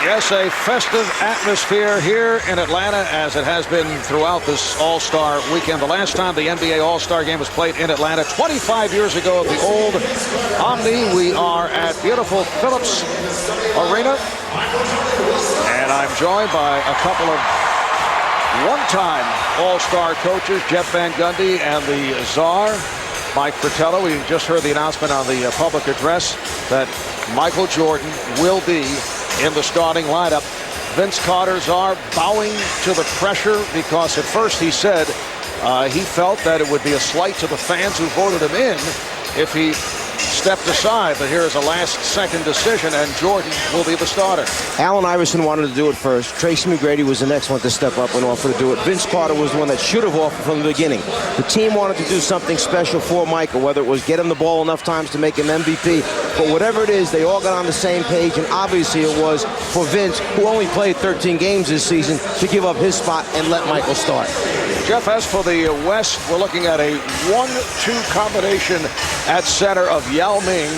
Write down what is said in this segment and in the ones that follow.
Yes, a festive atmosphere here in Atlanta, as it has been throughout this All-Star weekend. The last time the NBA All-Star game was played in Atlanta, 25 years ago at the old Omni. We are at beautiful Phillips Arena, and I'm joined by a couple of one-time All-Star coaches, Jeff Van Gundy and the Czar, Mike Fratello. We just heard the announcement on the public address that Michael Jordan will be in the starting lineup. Vince Carter, Czar, bowing to the pressure because at first he said he felt that it would be a slight to the fans who voted him in if he stepped aside. But here is a last-second decision, and Jordan will be the starter. Allen Iverson wanted to do it first. Tracy McGrady was the next one to step up and offer to do it. Vince Carter was the one that should have offered from the beginning. The team wanted to do something special for Michael, whether it was get him the ball enough times to make him MVP. But whatever it is, they all got on the same page, and obviously it was for Vince, who only played 13 games this season, to give up his spot and let Michael start. Jeff, as for the West, we're looking at a 1-2 combination at center of Yao Ming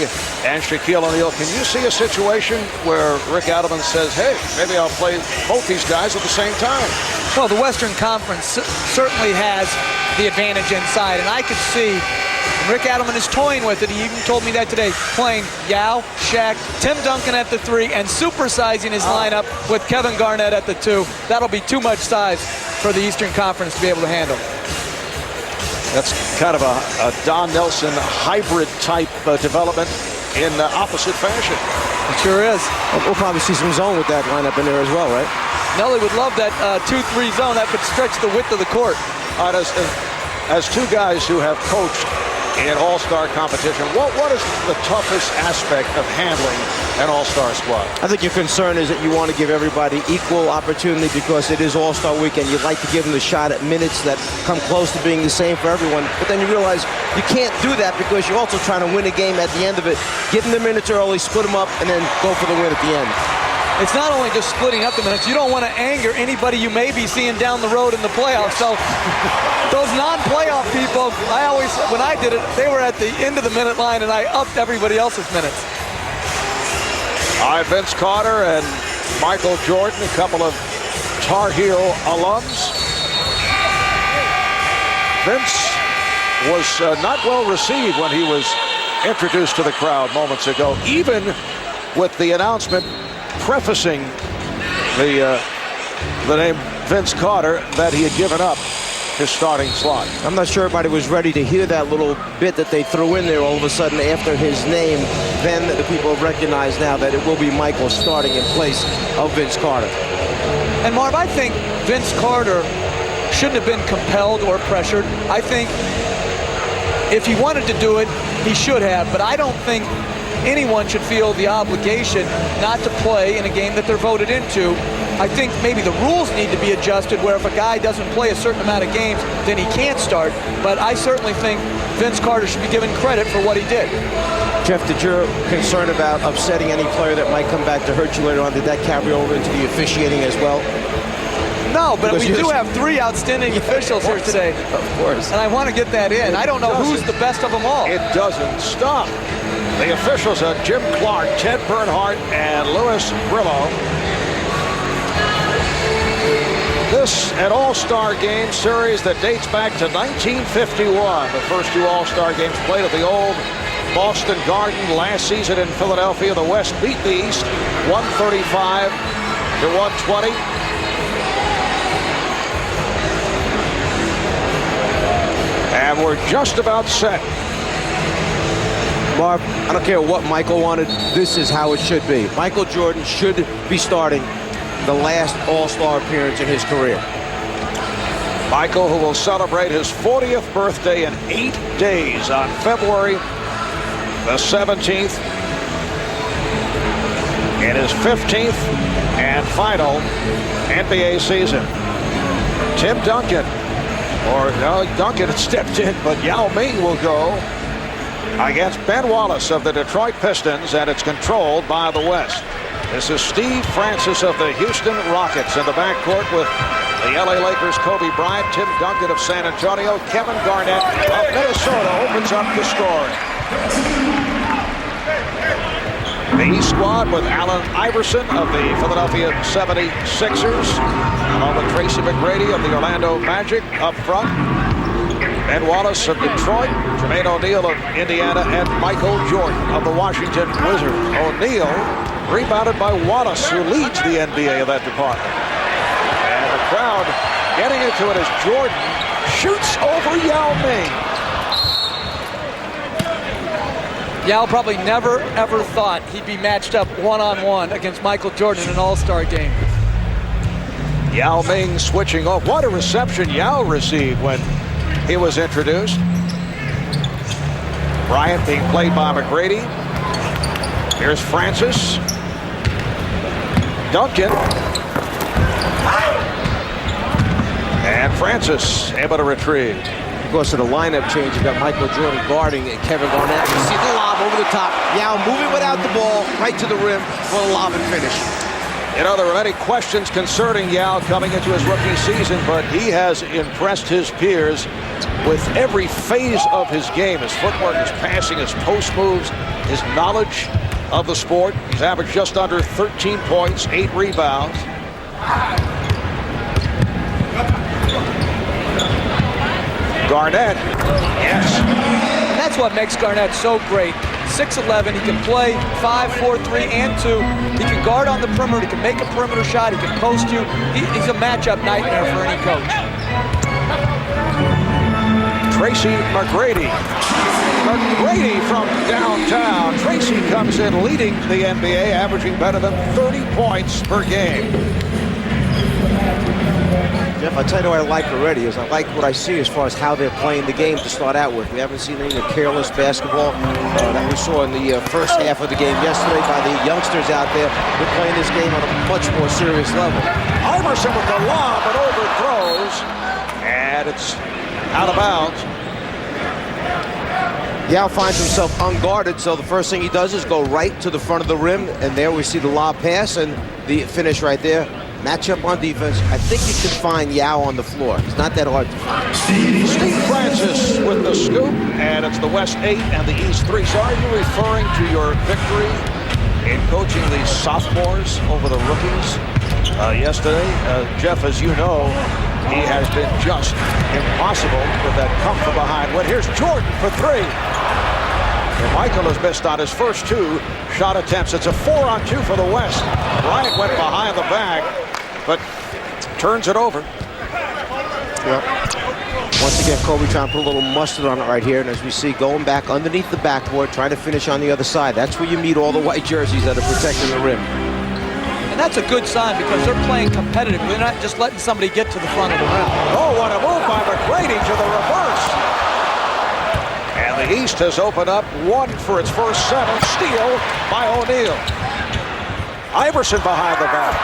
and Shaquille O'Neal. Can you see a situation where Rick Adelman says, hey, maybe I'll play both these guys at the same time? Well, the Western Conference certainly has the advantage inside, and I could see Rick Adelman is toying with it. He even told me that today, playing Yao, Shaq, Tim Duncan at the 3, and supersizing his lineup with Kevin Garnett at the 2. That'll be too much size for the Eastern Conference to be able to handle. That's kind of a Don Nelson hybrid type development in opposite fashion. It sure is. We'll probably see some zone with that lineup in there as well, right? Nelly would love that 2-3 zone. That could stretch the width of the court. As two guys who have coached in All-Star competition, what is the toughest aspect of handling an All-Star squad? I think your concern is that you want to give everybody equal opportunity because it is All-Star weekend. You'd like to give them the shot at minutes that come close to being the same for everyone. But then you realize you can't do that because you're also trying to win a game at the end of it. Give them the minutes early, split them up, and then go for the win at the end. It's not only just splitting up the minutes. You don't want to anger anybody you may be seeing down the road in the playoffs. So those non-playoff people, when I did it, they were at the end of the minute line, and I upped everybody else's minutes. All right, Vince Carter and Michael Jordan, a couple of Tar Heel alums. Vince was not well received when he was introduced to the crowd moments ago, even with the announcement prefacing the name Vince Carter that he had given up his starting slot. I'm not sure everybody was ready to hear that little bit that they threw in there all of a sudden after his name. Then the people recognize now that it will be Michael starting in place of Vince Carter. And Marv, I think Vince Carter shouldn't have been compelled or pressured. I think if he wanted to do it, he should have, but I don't think anyone should feel the obligation not to play in a game that they're voted into. I think maybe the rules need to be adjusted where if a guy doesn't play a certain amount of games, then he can't start. But I certainly think Vince Carter should be given credit for what he did. Jeff, did your concern about upsetting any player that might come back to hurt you later on, did that carry over into the officiating as well? No, but we do have 3 outstanding officials here today. Of course. And I want to get that in. I don't know who's the best of them all. It doesn't stop. The officials are Jim Clark, Ted Bernhardt, and Louis Brillo. This an All-Star Game series that dates back to 1951. The first 2 All-Star games played at the old Boston Garden last season in Philadelphia. The West beat the East 135 to 120. And we're just about set. Marv, I don't care what Michael wanted. This is how it should be. Michael Jordan should be starting the last All-Star appearance in his career. Michael, who will celebrate his 40th birthday in 8 days on February the 17th, in his 15th and final NBA season. Tim Duncan, or no, Duncan had stepped in, but Yao Ming will go against Ben Wallace of the Detroit Pistons, and it's controlled by the West. This is Steve Francis of the Houston Rockets in the backcourt with the LA Lakers' Kobe Bryant. Tim Duncan of San Antonio. Kevin Garnett of Minnesota opens up the scoring. The East squad with Allen Iverson of the Philadelphia 76ers, along with Tracy McGrady of the Orlando Magic up front. Ben Wallace of Detroit, Jermaine O'Neal of Indiana, and Michael Jordan of the Washington Wizards. O'Neal rebounded by Wallace, who leads the NBA in that department. And the crowd getting into it as Jordan shoots over Yao Ming. Yao probably never, ever thought he'd be matched up one-on-one against Michael Jordan in an all-star game. Yao Ming switching off. What a reception Yao received when he was introduced. Bryant being played by McGrady. Here's Francis. Duncan. And Francis able to retrieve. Of course, in the lineup change, you've got Michael Jordan guarding and Kevin Garnett. You see the lob over the top. Yao moving without the ball right to the rim for the lob and finish. You know, there were many questions concerning Yao coming into his rookie season, but he has impressed his peers with every phase of his game. His footwork, his passing, his post moves, his knowledge of the sport. He's averaged just under 13 points, 8 rebounds. Garnett, yes. And that's what makes Garnett so great. 6'11", he can play 5, 4, 3, and 2. He can guard on the perimeter, he can make a perimeter shot, he can post you. He's a matchup nightmare for any coach. Tracy McGrady. McGrady from downtown. Tracy comes in leading the NBA, averaging better than 30 points per game. Jeff, I'll tell you what I like already is I like what I see as far as how they're playing the game to start out with. We haven't seen any of the careless basketball that we saw in the first half of the game yesterday by the youngsters out there. They're playing this game on a much more serious level. Iverson with the lob, but overthrows, and it's out of bounds. Yao finds himself unguarded, so the first thing he does is go right to the front of the rim, and there we see the lob pass and the finish right there. Match up on defense. I think you can find Yao on the floor. It's not that hard to find. Steve Francis with the scoop, and it's the West 8 and the East 3. So are you referring to your victory in coaching the sophomores over the rookies yesterday? Jeff, as you know, he has been just impossible with that come from behind win. Here's Jordan for 3. And Michael has missed on his first 2 shot attempts. It's a 4-on-2 for the West. Bryant went behind the back, but turns it over. Yep. Once again, Kobe trying to put a little mustard on it right here. And as we see, going back underneath the backboard, trying to finish on the other side. That's where you meet all the white jerseys that are protecting the rim. And that's a good sign because they're playing competitive. They're not just letting somebody get to the front of the rim. Oh, what a move by McGrady to the reverse. And the East has opened up 1 for its first 7. Steal by O'Neal. Iverson behind the back.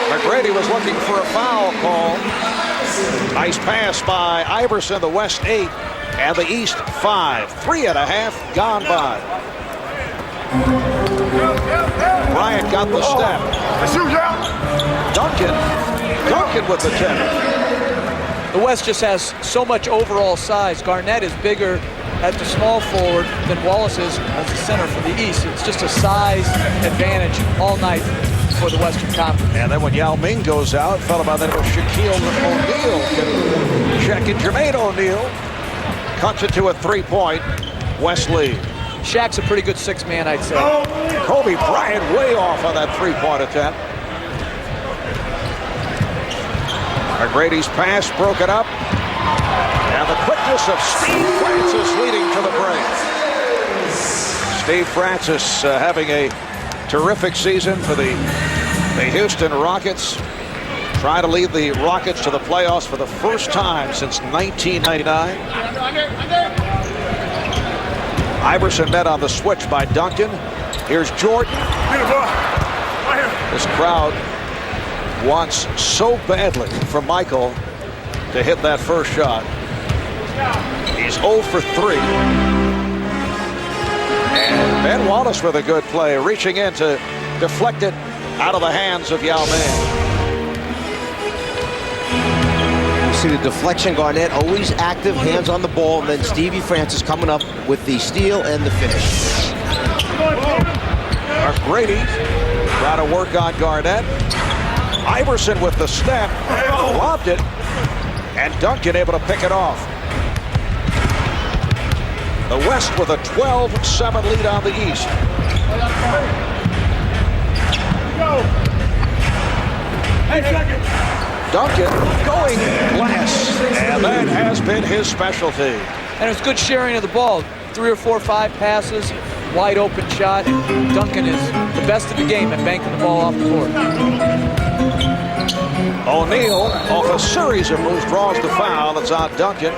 McGrady was looking for a foul call. Nice pass by Iverson, the West 8, and the East 5. 3.5 gone by. Bryant got the step. Duncan with the 10. The West just has so much overall size. Garnett is bigger at the small forward than Wallace is as the center for the East. It's just a size advantage all night for the Western Conference. And then when Yao Ming goes out, fella by the name of Shaquille O'Neal can check in. Jermaine O'Neal cuts it to a 3-point West lead. Shaq's a pretty good 6-man, I'd say. Kobe Bryant way off on that 3-point attempt. McGrady's pass broken up. And the quickness of Steve Francis leading to the break. Steve Francis having a terrific season for the Houston Rockets. Trying to lead the Rockets to the playoffs for the first time since 1999. Iverson met on the switch by Duncan. Here's Jordan. This crowd wants so badly for Michael to hit that first shot. He's 0 for 3. And Ben Wallace with a good play, reaching in to deflect it out of the hands of Yao Ming. You see the deflection, Garnett always active, hands on the ball, and then Stevie Francis coming up with the steal and the finish. Grady trying to work on Garnett. Iverson with the step, lobbed it, and Duncan able to pick it off. The West with a 12-7 lead on the East. Duncan going glass, and that has been his specialty. And it's good sharing of the ball. 3 or 4 or 5 passes, wide open shot, and Duncan is the best of the game at banking the ball off the board. O'Neal, off a series of moves, draws the foul. It's on Duncan.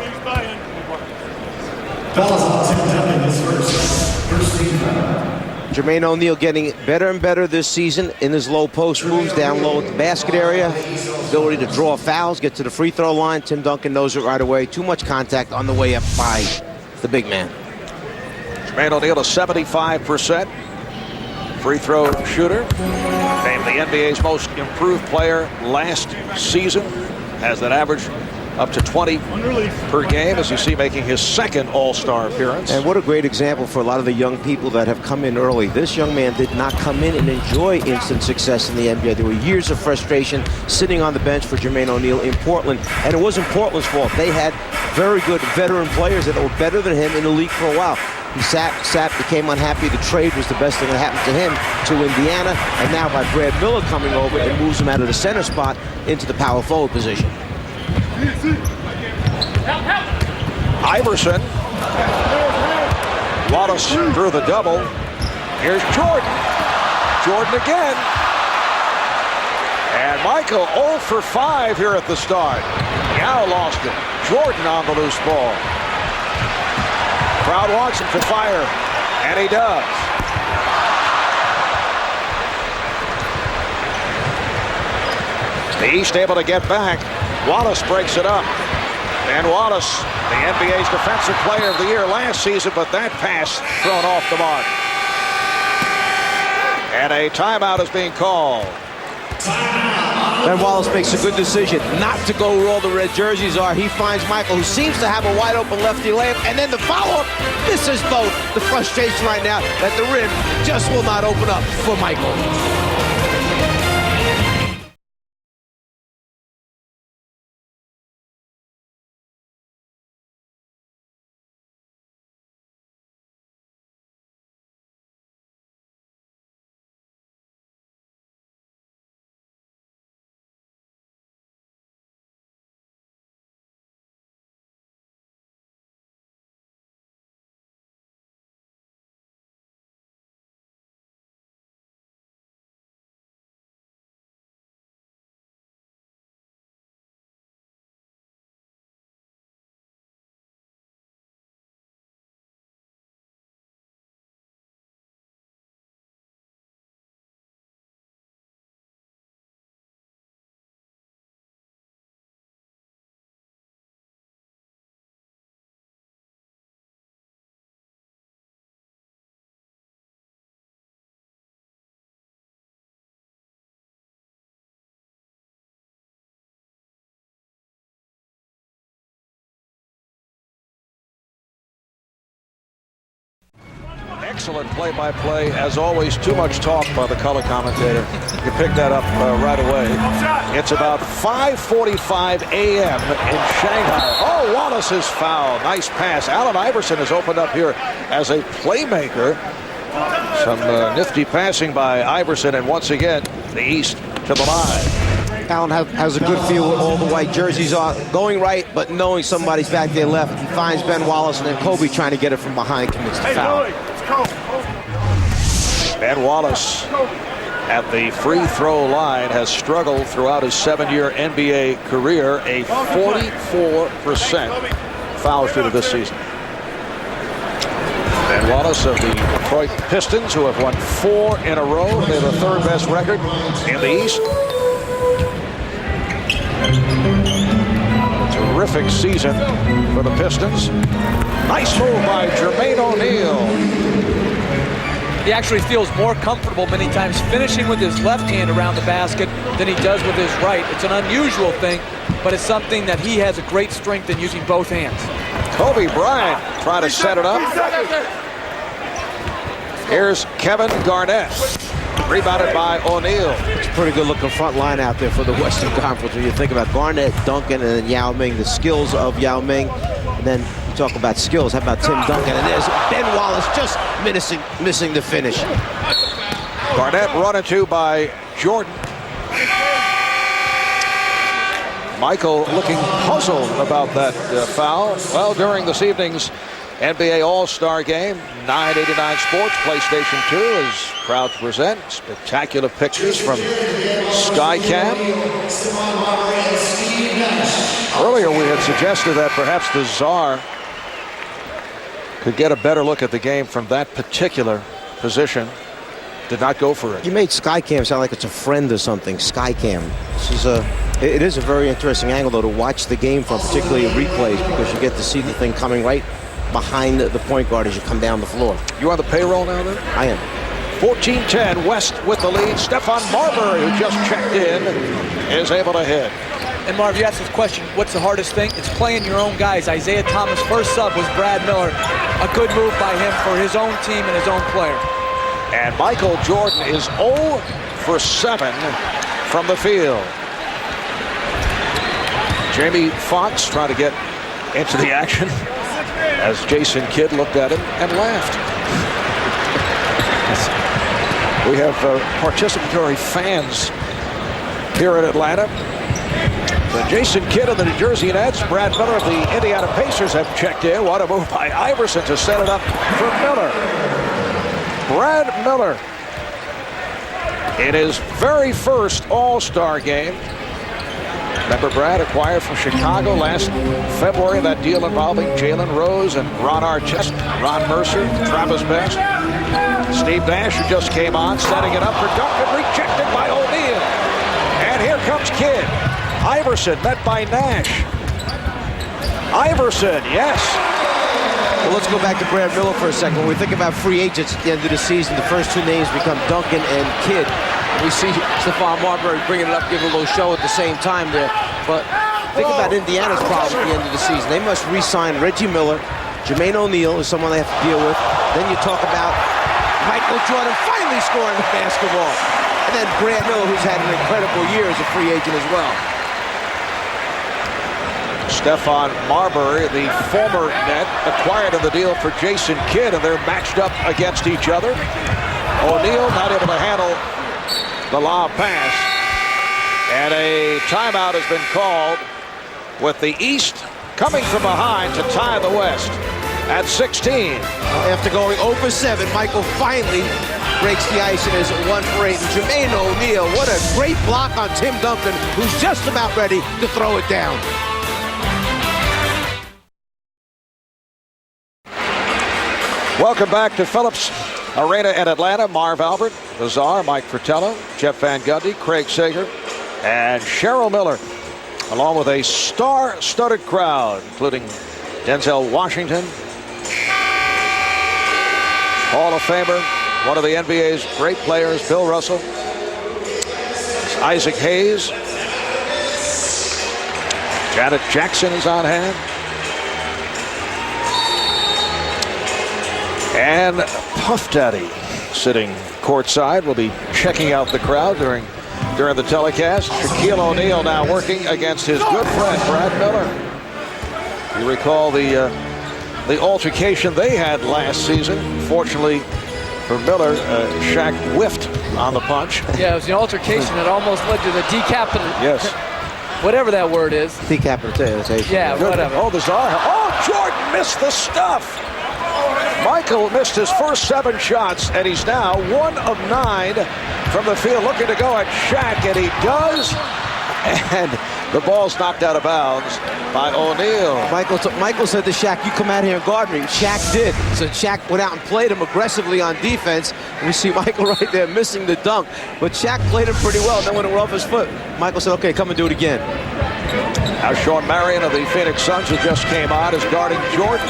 Jermaine O'Neal getting better and better this season in his low post moves, down low at the basket area. Ability to draw fouls, get to the free throw line. Tim Duncan knows it right away. Too much contact on the way up by the big man. Jermaine O'Neal, a 75% free throw shooter. Named the NBA's most improved player last season. Has that average up to 20 per game, as you see, making his second All-Star appearance. And what a great example for a lot of the young people that have come in early. This young man did not come in and enjoy instant success in the NBA. There were years of frustration sitting on the bench for Jermaine O'Neal in Portland, and it wasn't Portland's fault. They had very good veteran players that were better than him in the league for a while. He sat, became unhappy. The trade was the best thing that happened to him to Indiana, and now by Brad Miller coming over, it moves him out of the center spot into the power forward position. Iverson. Wallace drew the double. Here's Jordan. Jordan again. And Michael 0 for 5 here at the start. Now lost it. Jordan on the loose ball. Crowd wants him to fire, and he does. The East able to get back. Wallace breaks it up. And Wallace, the NBA's Defensive Player of the Year last season, but that pass thrown off the mark. And a timeout is being called. Ben Wallace makes a good decision not to go where all the red jerseys are. He finds Michael, who seems to have a wide open lefty layup, and then the follow-up. This is both the frustration right now that the rim just will not open up for Michael. Excellent play-by-play. As always, too much talk by the color commentator. You picked that up right away. It's about 5:45 a.m. in Shanghai. Oh, Wallace is fouled. Nice pass. Allen Iverson has opened up here as a playmaker. Some nifty passing by Iverson, and once again, the East to the line. Allen has a good feel where all the white jerseys are going right, but knowing somebody's back there left. He finds Ben Wallace, and then Kobe trying to get it from behind commits the foul. Ben Wallace at the free throw line has struggled throughout his 7-year NBA career, a 44% foul shooter this season. Ben Wallace of the Detroit Pistons, who have won 4 in a row. They have the 3rd best record in the East. Terrific season for the Pistons. Nice move by Jermaine O'Neal. He actually feels more comfortable many times finishing with his left hand around the basket than he does with his right. It's an unusual thing, but it's something that he has a great strength in, using both hands. Kobe Bryant trying to set it up. Here's Kevin Garnett. Rebounded by O'Neal. It's a pretty good looking front line out there for the Western Conference when you think about Garnett, Duncan, and then Yao Ming, the skills of Yao Ming. And then you talk about skills. How about Tim Duncan? And there's Ben Wallace just missing the finish. Garnett run into by Jordan. Michael looking puzzled about that foul. Well, during this evening's NBA All-Star Game, 989 Sports, PlayStation 2 is proud to present spectacular pictures from Skycam. Earlier we had suggested that perhaps the Czar could get a better look at the game from that particular position. Did not go for it. You made Skycam sound like it's a friend or something. Skycam. It is a very interesting angle, though, to watch the game from, particularly replays, because you get to see the thing coming right behind the point guard as you come down the floor. You on the payroll now, then? I am. 14-10, West with the lead. Stephon Marbury, who just checked in, is able to hit. And Marv, you asked this question, what's the hardest thing? It's playing your own guys. Isaiah Thomas' first sub was Brad Miller. A good move by him for his own team and his own player. And Michael Jordan is 0 for 7 from the field. Jamie Foxx trying to get into the action as Jason Kidd looked at him and laughed. We have participatory fans here in Atlanta. The Jason Kidd of the New Jersey Nets, Brad Miller of the Indiana Pacers have checked in. What a move by Iverson to set it up for Miller. Brad Miller in his very first All-Star game. Remember, Brad acquired from Chicago last February, that deal involving Jalen Rose and Ron Artest, Ron Mercer, Travis Best. Steve Nash, who just came on, setting it up for Duncan, rejected by O'Neal. And here comes Kidd. Iverson met by Nash. Iverson, yes. Well, let's go back to Brad Miller for a second. When we think about free agents at the end of the season, the first two names become Duncan and Kidd. We see Stephon Marbury bringing it up, giving a little show at the same time there. But think about Indiana's problem at the end of the season. They must re-sign Reggie Miller. Jermaine O'Neal is someone they have to deal with. Then you talk about Michael Jordan finally scoring the basketball. And then Brad Miller, who's had an incredible year as a free agent as well. Stephon Marbury, the former Net, acquired in the deal for Jason Kidd, and they're matched up against each other. O'Neal not able to handle the lob pass. And a timeout has been called with the East coming from behind to tie the West at 16. After going 0 for 7, Michael finally breaks the ice and is 1 for 8. And Jermaine O'Neal, what a great block on Tim Duncan, who's just about ready to throw it down. Welcome back to Phillips Arena in Atlanta. Marv Albert, the Czar, Mike Fratello, Jeff Van Gundy, Craig Sager, and Cheryl Miller, along with a star-studded crowd, including Denzel Washington, Hall of Famer, one of the NBA's great players, Bill Russell, Isaac Hayes, Janet Jackson is on hand, and Puff Daddy sitting courtside will be checking out the crowd during the telecast. Shaquille O'Neal now working against his good friend Brad Miller. You recall the altercation they had last season. Fortunately for Miller, Shaq whiffed on the punch. Yeah, it was an altercation that almost led to the decapitation. Yes. Whatever that word is. Decapitation. Yeah, whatever. Oh, the Czar. Oh, Jordan missed the stuff. Michael missed his first 7 shots, and he's now 1 of 9 from the field, looking to go at Shaq, and he does. And the ball's knocked out of bounds by O'Neal. Michael said to Shaq, "You come out here and guard me." Shaq did. So Shaq went out and played him aggressively on defense. And we see Michael right there missing the dunk. But Shaq played him pretty well. And then when it went off his foot, Michael said, "Okay, come and do it again." Now Sean Marion of the Phoenix Suns, who just came on, is guarding Jordan.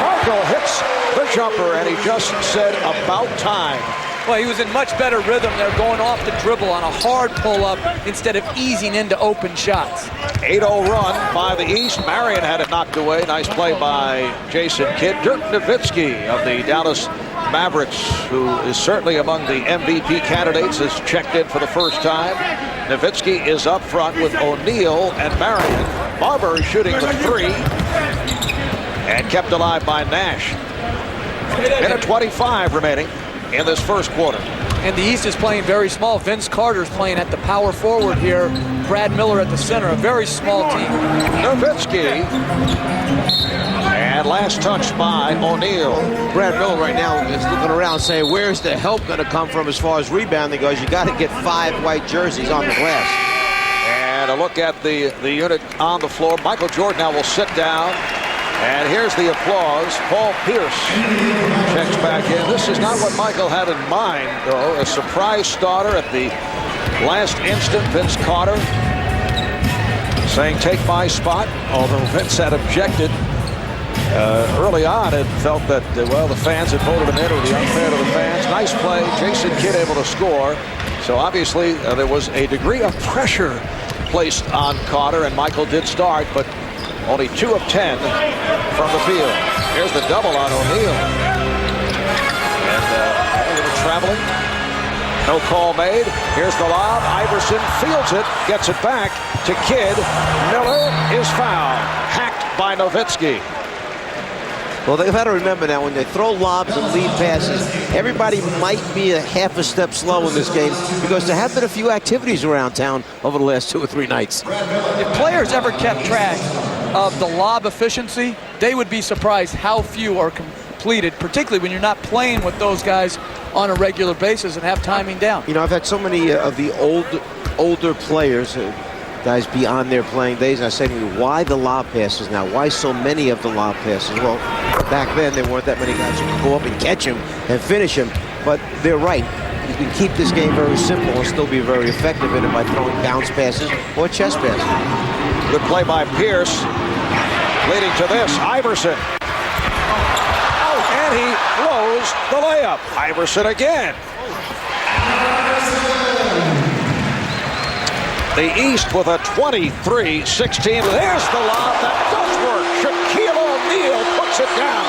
Michael hits the jumper, and he just said, "About time." Well, he was in much better rhythm there, going off the dribble on a hard pull-up instead of easing into open shots. 8-0 run by the East. Marion had it knocked away. Nice play by Jason Kidd. Dirk Nowitzki of the Dallas Mavericks, who is certainly among the MVP candidates, has checked in for the first time. Nowitzki is up front with O'Neal and Marion. Barber shooting the three and kept alive by Nash. Minute 25 remaining in this first quarter. And the East is playing very small. Vince Carter's playing at the power forward here. Brad Miller at the center, a very small team. Nowitzki. And last touch by O'Neal. Brad Miller right now is looking around saying, where's the help going to come from as far as rebounding goes? You got to get 5 white jerseys on the glass. And a look at the unit on the floor. Michael Jordan now will sit down. And here's the applause. Paul Pierce checks back in. This is not what Michael had in mind, though. A surprise starter at the last instant. Vince Carter saying, take my spot. Although Vince had objected early on and felt that, well, the fans had voted him in. It would be unfair to the fans. Nice play. Jason Kidd able to score. So obviously there was a degree of pressure placed on Carter, and Michael did start, but only 2 of 10 from the field. Here's the double on O'Neal. And a little traveling. No call made. Here's the lob. Iverson fields it, gets it back to Kidd. Miller is fouled. Hacked by Nowitzki. Well, they've got to remember now, when they throw lobs and lead passes, everybody might be a half a step slow in this game because there have been a few activities around town over the last 2 or 3 nights. If players ever kept track of the lob efficiency, they would be surprised how few are completed, particularly when you're not playing with those guys on a regular basis and have timing down. You know, I've had so many of the older players, guys beyond their playing days, and I say to me, why the lob passes now? Why so many of the lob passes? Well, back then there weren't that many guys who could go up and catch him and finish him, but they're right. You can keep this game very simple and still be very effective in it by throwing bounce passes or chest passes. Good play by Pierce, leading to this. Iverson. Oh, and he blows the layup. Iverson again. The East with a 23-16. There's the lob. That does work. Shaquille O'Neal puts it down.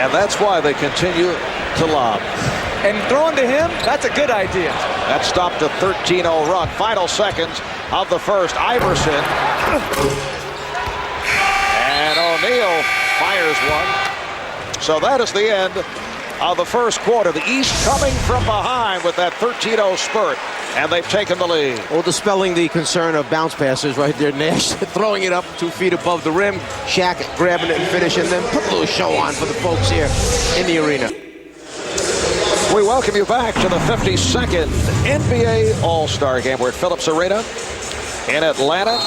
And that's why they continue to lob. And throwing to him, that's a good idea. That stopped a 13-0 run. Final seconds of the first. Iverson. And O'Neal fires one. So that is the end of the first quarter. The East coming from behind with that 13-0 spurt. And they've taken the lead. Well, dispelling the concern of bounce passes right there. Nash throwing it up 2 feet above the rim. Shaq grabbing it and finishing, then put a little show on for the folks here in the arena. We welcome you back to the 52nd NBA All-Star Game. We're at Phillips Arena in Atlanta.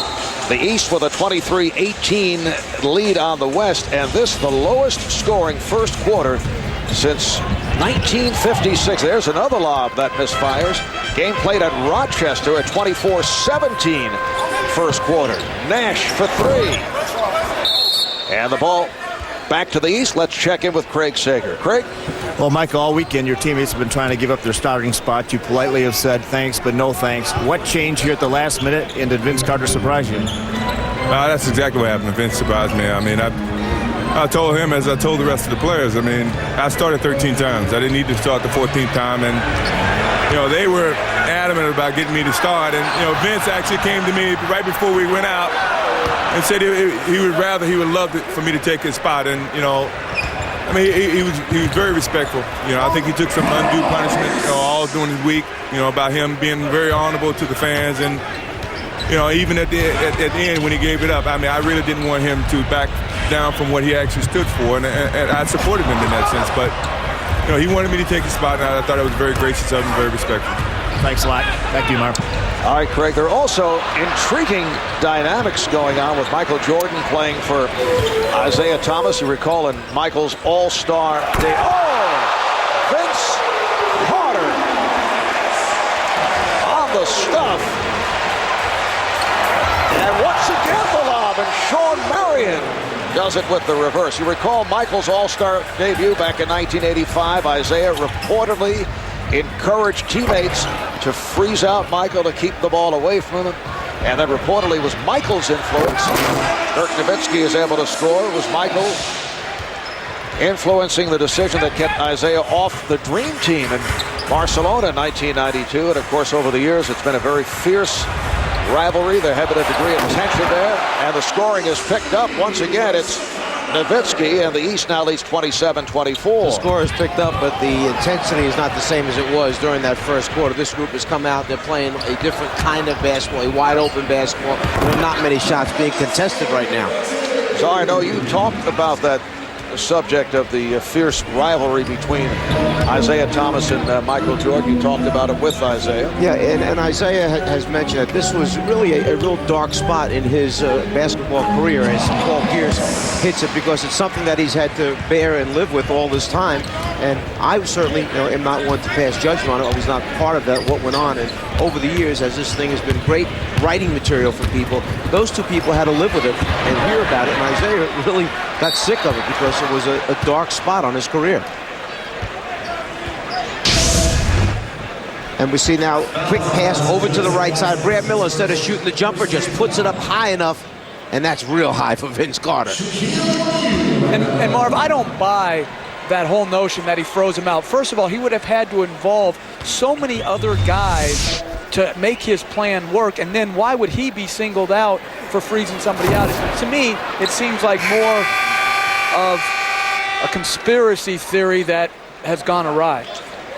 The East with a 23-18 lead on the West, and this the lowest scoring first quarter since 1956. There's another lob that misfires. Game played at Rochester at 24-17 first quarter. Nash for 3. And the ball back to the East. Let's check in with Craig Sager. Craig? Well, Michael, all weekend your teammates have been trying to give up their starting spot. You politely have said thanks, but no thanks. What changed here at the last minute, and did Vince Carter surprise you? That's exactly what happened. Vince surprised me. I mean, I told him, as I told the rest of the players, I mean, I started 13 times. I didn't need to start the 14th time, and, you know, they were adamant about getting me to start. And, you know, Vince actually came to me right before we went out and said he would love for me to take his spot. And, you know, I mean, he was very respectful. You know, I think he took some undue punishment, you know, all during his week, you know, about him being very honorable to the fans. And, you know, even at the end when he gave it up, I mean, I really didn't want him to back down from what he actually stood for. And I supported him in that sense. But, you know, he wanted me to take the spot, and I thought it was very gracious of him, very respectful. Thanks a lot. Back to you, Mark. All right, Craig, there are also intriguing dynamics going on with Michael Jordan playing for Isaiah Thomas. You recall in Michael's All-Star Day. Oh! Vince Carter on the stuff. And once again the lob, and Sean Marion does it with the reverse. You recall Michael's All-Star debut back in 1985. Isaiah reportedly encouraged teammates to freeze out Michael to keep the ball away from him. And then reportedly was Michael's influence. Dirk Nowitzki is able to score. It was Michael influencing the decision that kept Isaiah off the Dream Team in Barcelona in 1992. And of course, over the years, it's been a very fierce rivalry. There has been a degree of tension there. And the scoring is picked up. Once again, it's Nowitzki, and the East now leads 27-24. The score is picked up, but the intensity is not the same as it was during that first quarter. This group has come out. They're playing a different kind of basketball, a wide-open basketball. There are not many shots being contested right now. So I know you talked about that subject of the fierce rivalry between Isaiah Thomas and Michael Jordan. You talked about it with Isaiah. Yeah, and Isaiah has mentioned that this was really a real dark spot in his basketball career as Paul Pierce hits it, because it's something that he's had to bear and live with all this time. And I certainly am not one to pass judgment on it. I was not part of that, what went on. And over the years, as this thing has been great writing material for people, those two people had to live with it and hear about it. And Isaiah really got sick of it because it was a dark spot on his career. And we see now quick pass over to the right side. Brad Miller, instead of shooting the jumper, just puts it up high enough, and that's real high for Vince Carter. And Marv, I don't buy that whole notion that he throws him out. First of all, he would have had to involve so many other guys to make his plan work, and then why would he be singled out for freezing somebody out? To me, it seems like more of a conspiracy theory that has gone awry.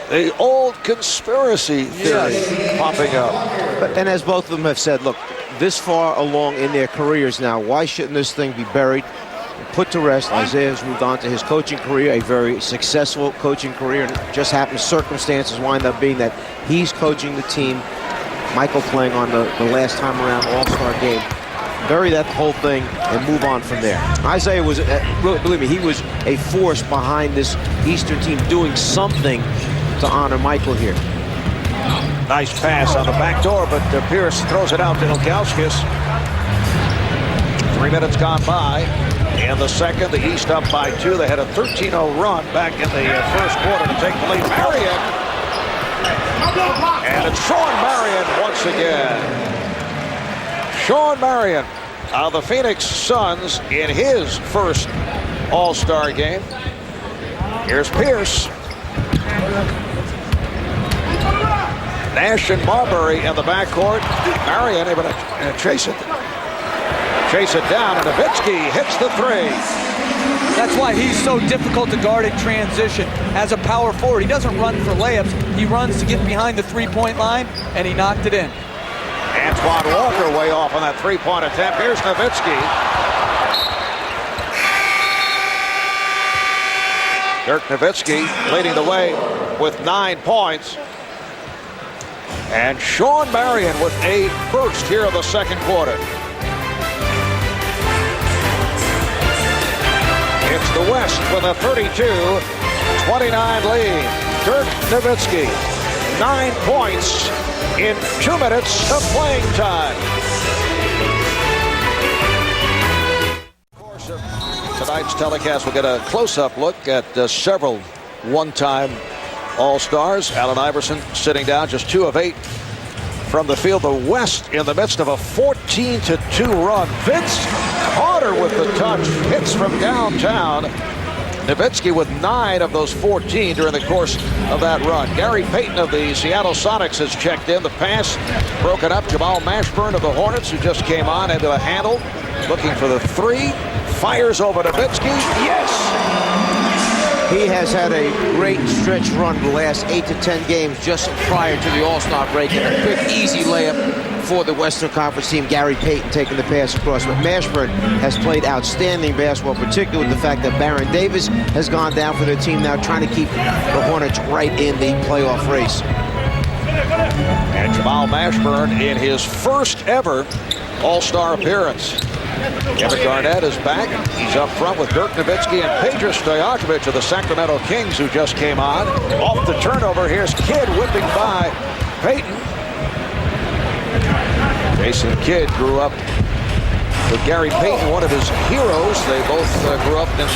The old conspiracy theory popping up. And as both of them have said, look, this far along in their careers now, why shouldn't this thing be buried, put to rest? Isaiah has moved on to his coaching career, a very successful coaching career, and it just happens circumstances wind up being that he's coaching the team, Michael playing on the last time around All-Star game. Bury that whole thing and move on from there. Isaiah was, believe me, he was a force behind this Eastern team doing something to honor Michael here. Nice pass on the back door, but Pierce throws it out to Ilgauskas. 3 minutes gone by. In the second, the East up by 2. They had a 13-0 run back in the first quarter to take the lead. Marion. And it's Sean Marion once again. Sean Marion of the Phoenix Suns in his first All-Star game. Here's Pierce. Nash and Marbury in the backcourt. Marion able to chase it down, and Nowitzki hits the three. That's why he's so difficult to guard in transition as a power forward. He doesn't run for layups. He runs to get behind the three-point line, and he knocked it in. Antoine Walker way off on that three-point attempt. Here's Nowitzki. Dirk Nowitzki leading the way with 9 points. And Sean Marion with a burst here in the second quarter. It's the West with a 32-29 lead. Dirk Nowitzki, 9 points in 2 minutes of playing time. Of course, tonight's telecast will get a close-up look at several one-time All-Stars. Allen Iverson sitting down, just 2 of 8 from the field. The West in the midst of a 14-2 run. Vince Carter with the touch, hits from downtown. Nowitzki with 9 of those 14 during the course of that run. Gary Payton of the Seattle Sonics has checked in. The pass broken up. Jamal Mashburn of the Hornets, who just came on, able to handle, looking for the 3. Fires over Nowitzki. Yes! He has had a great stretch run the last 8 to 10 games just prior to the All-Star break, and a quick, easy layup for the Western Conference team. Gary Payton taking the pass across. But Mashburn has played outstanding basketball, particularly with the fact that Baron Davis has gone down for their team now, trying to keep the Hornets right in the playoff race. And Jamal Mashburn in his first ever All-Star appearance. Kevin Garnett is back. He's up front with Dirk Nowitzki and Peja Stojakovic of the Sacramento Kings, who just came on. Off the turnover, here's Kidd whipping by Payton. Jason Kidd grew up with Gary Payton, one of his heroes. They both grew up in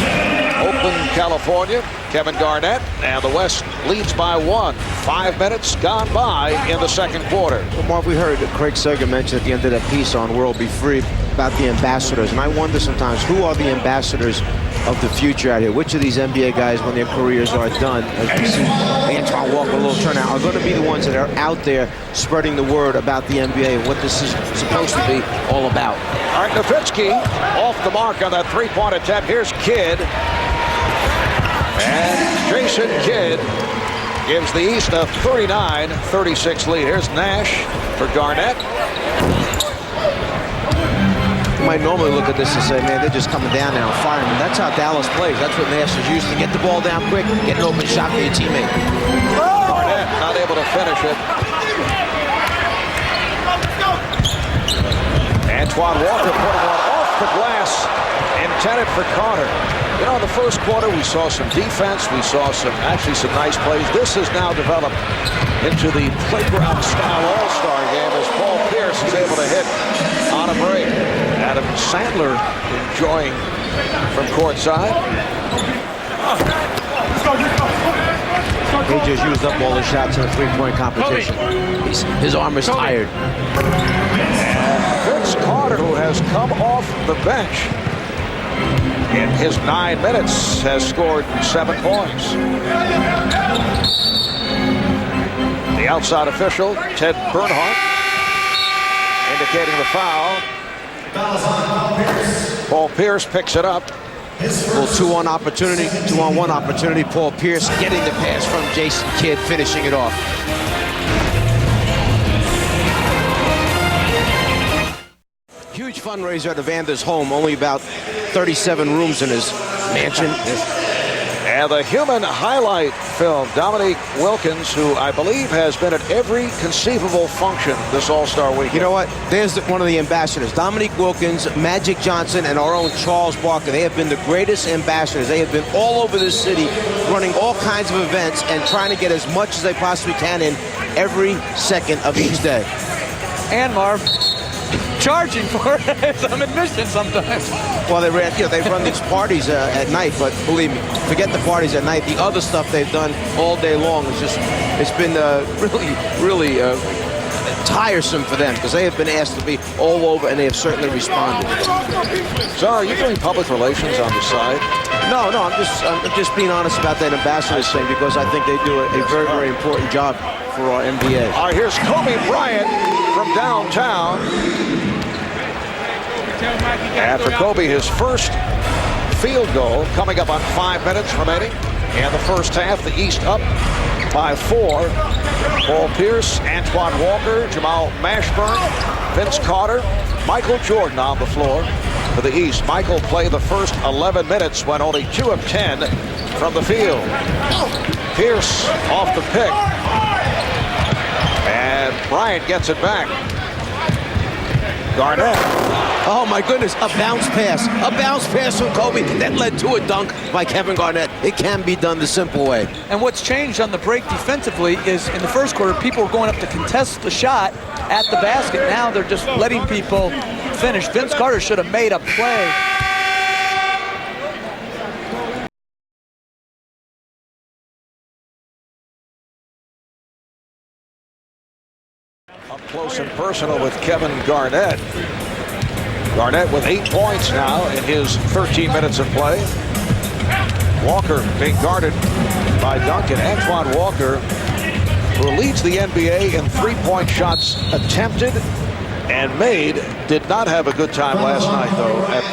Oakland, California. Kevin Garnett, and the West leads by 1. 5 minutes gone by in the second quarter. Well, Marv, we heard Craig Sager mention at the end of that piece on World Be Free about the ambassadors, and I wonder sometimes who are the ambassadors of the future out here? Which of these NBA guys, when their careers are done, as we see Antoine Walker, a little turnout, are going to be the ones that are out there spreading the word about the NBA and what this is supposed to be all about? All right, Nowitzki off the mark on that three-point attempt. Here's Kidd. And Jason Kidd gives the East a 39-36 lead. Here's Nash for Garnett. You might normally look at this and say, man, they're just coming down now and firing. But that's how Dallas plays. That's what Nash is used to. Get the ball down quick, get an open shot for your teammate. Garnett not able to finish it. Antoine Walker putting one off the glass, intended for Carter. You know, in the first quarter, we saw some defense. We saw some nice plays. This has now developed into the playground-style all-star game as Paul Pierce is able to hit on a break. Adam Sandler enjoying from courtside. He just used up all his shots in a three-point competition. His arm is tired. And Vince Carter, who has come off the bench in his 9 minutes, has scored 7 points. The outside official, Ted Bernhardt, indicating the foul. Paul Pierce picks it up. A little two-on opportunity, two-on-one opportunity. Paul Pierce getting the pass from Jason Kidd, finishing it off. Huge fundraiser at Evander's home. Only about 37 rooms in his mansion. And the human highlight film, Dominique Wilkins, who I believe has been at every conceivable function this All-Star weekend. You know what? There's one of the ambassadors. Dominique Wilkins, Magic Johnson, and our own Charles Barkley. They have been the greatest ambassadors. They have been all over this city running all kinds of events and trying to get as much as they possibly can in every second of each day. And Marv, charging for some admission sometimes. Well, they run these parties at night, but believe me, forget the parties at night. The other stuff they've done all day long it's been really tiresome for them because they have been asked to be all over, and they have certainly responded. So, are you doing public relations on the side? No, I'm just being honest about that ambassadors thing because I think they do a very, very important job for our NBA. All right, here's Kobe Bryant from downtown. And for Kobe, his first field goal coming up on 5 minutes remaining. And the first half, the East up by 4. Paul Pierce, Antoine Walker, Jamal Mashburn, Vince Carter, Michael Jordan on the floor for the East. Michael played the first 11 minutes, went only 2 of 10 from the field. Pierce off the pick. And Bryant gets it back. Garnett. Oh, my goodness, a bounce pass. A bounce pass from Kobe that led to a dunk by Kevin Garnett. It can be done the simple way. And what's changed on the break defensively is in the first quarter, people were going up to contest the shot at the basket. Now they're just letting people finish. Vince Carter should have made a play. Up close and personal with Kevin Garnett. Garnett with 8 points now in his 13 minutes of play. Walker being guarded by Duncan. Antoine Walker, who leads the NBA in three-point shots attempted and made, did not have a good time last night, though, at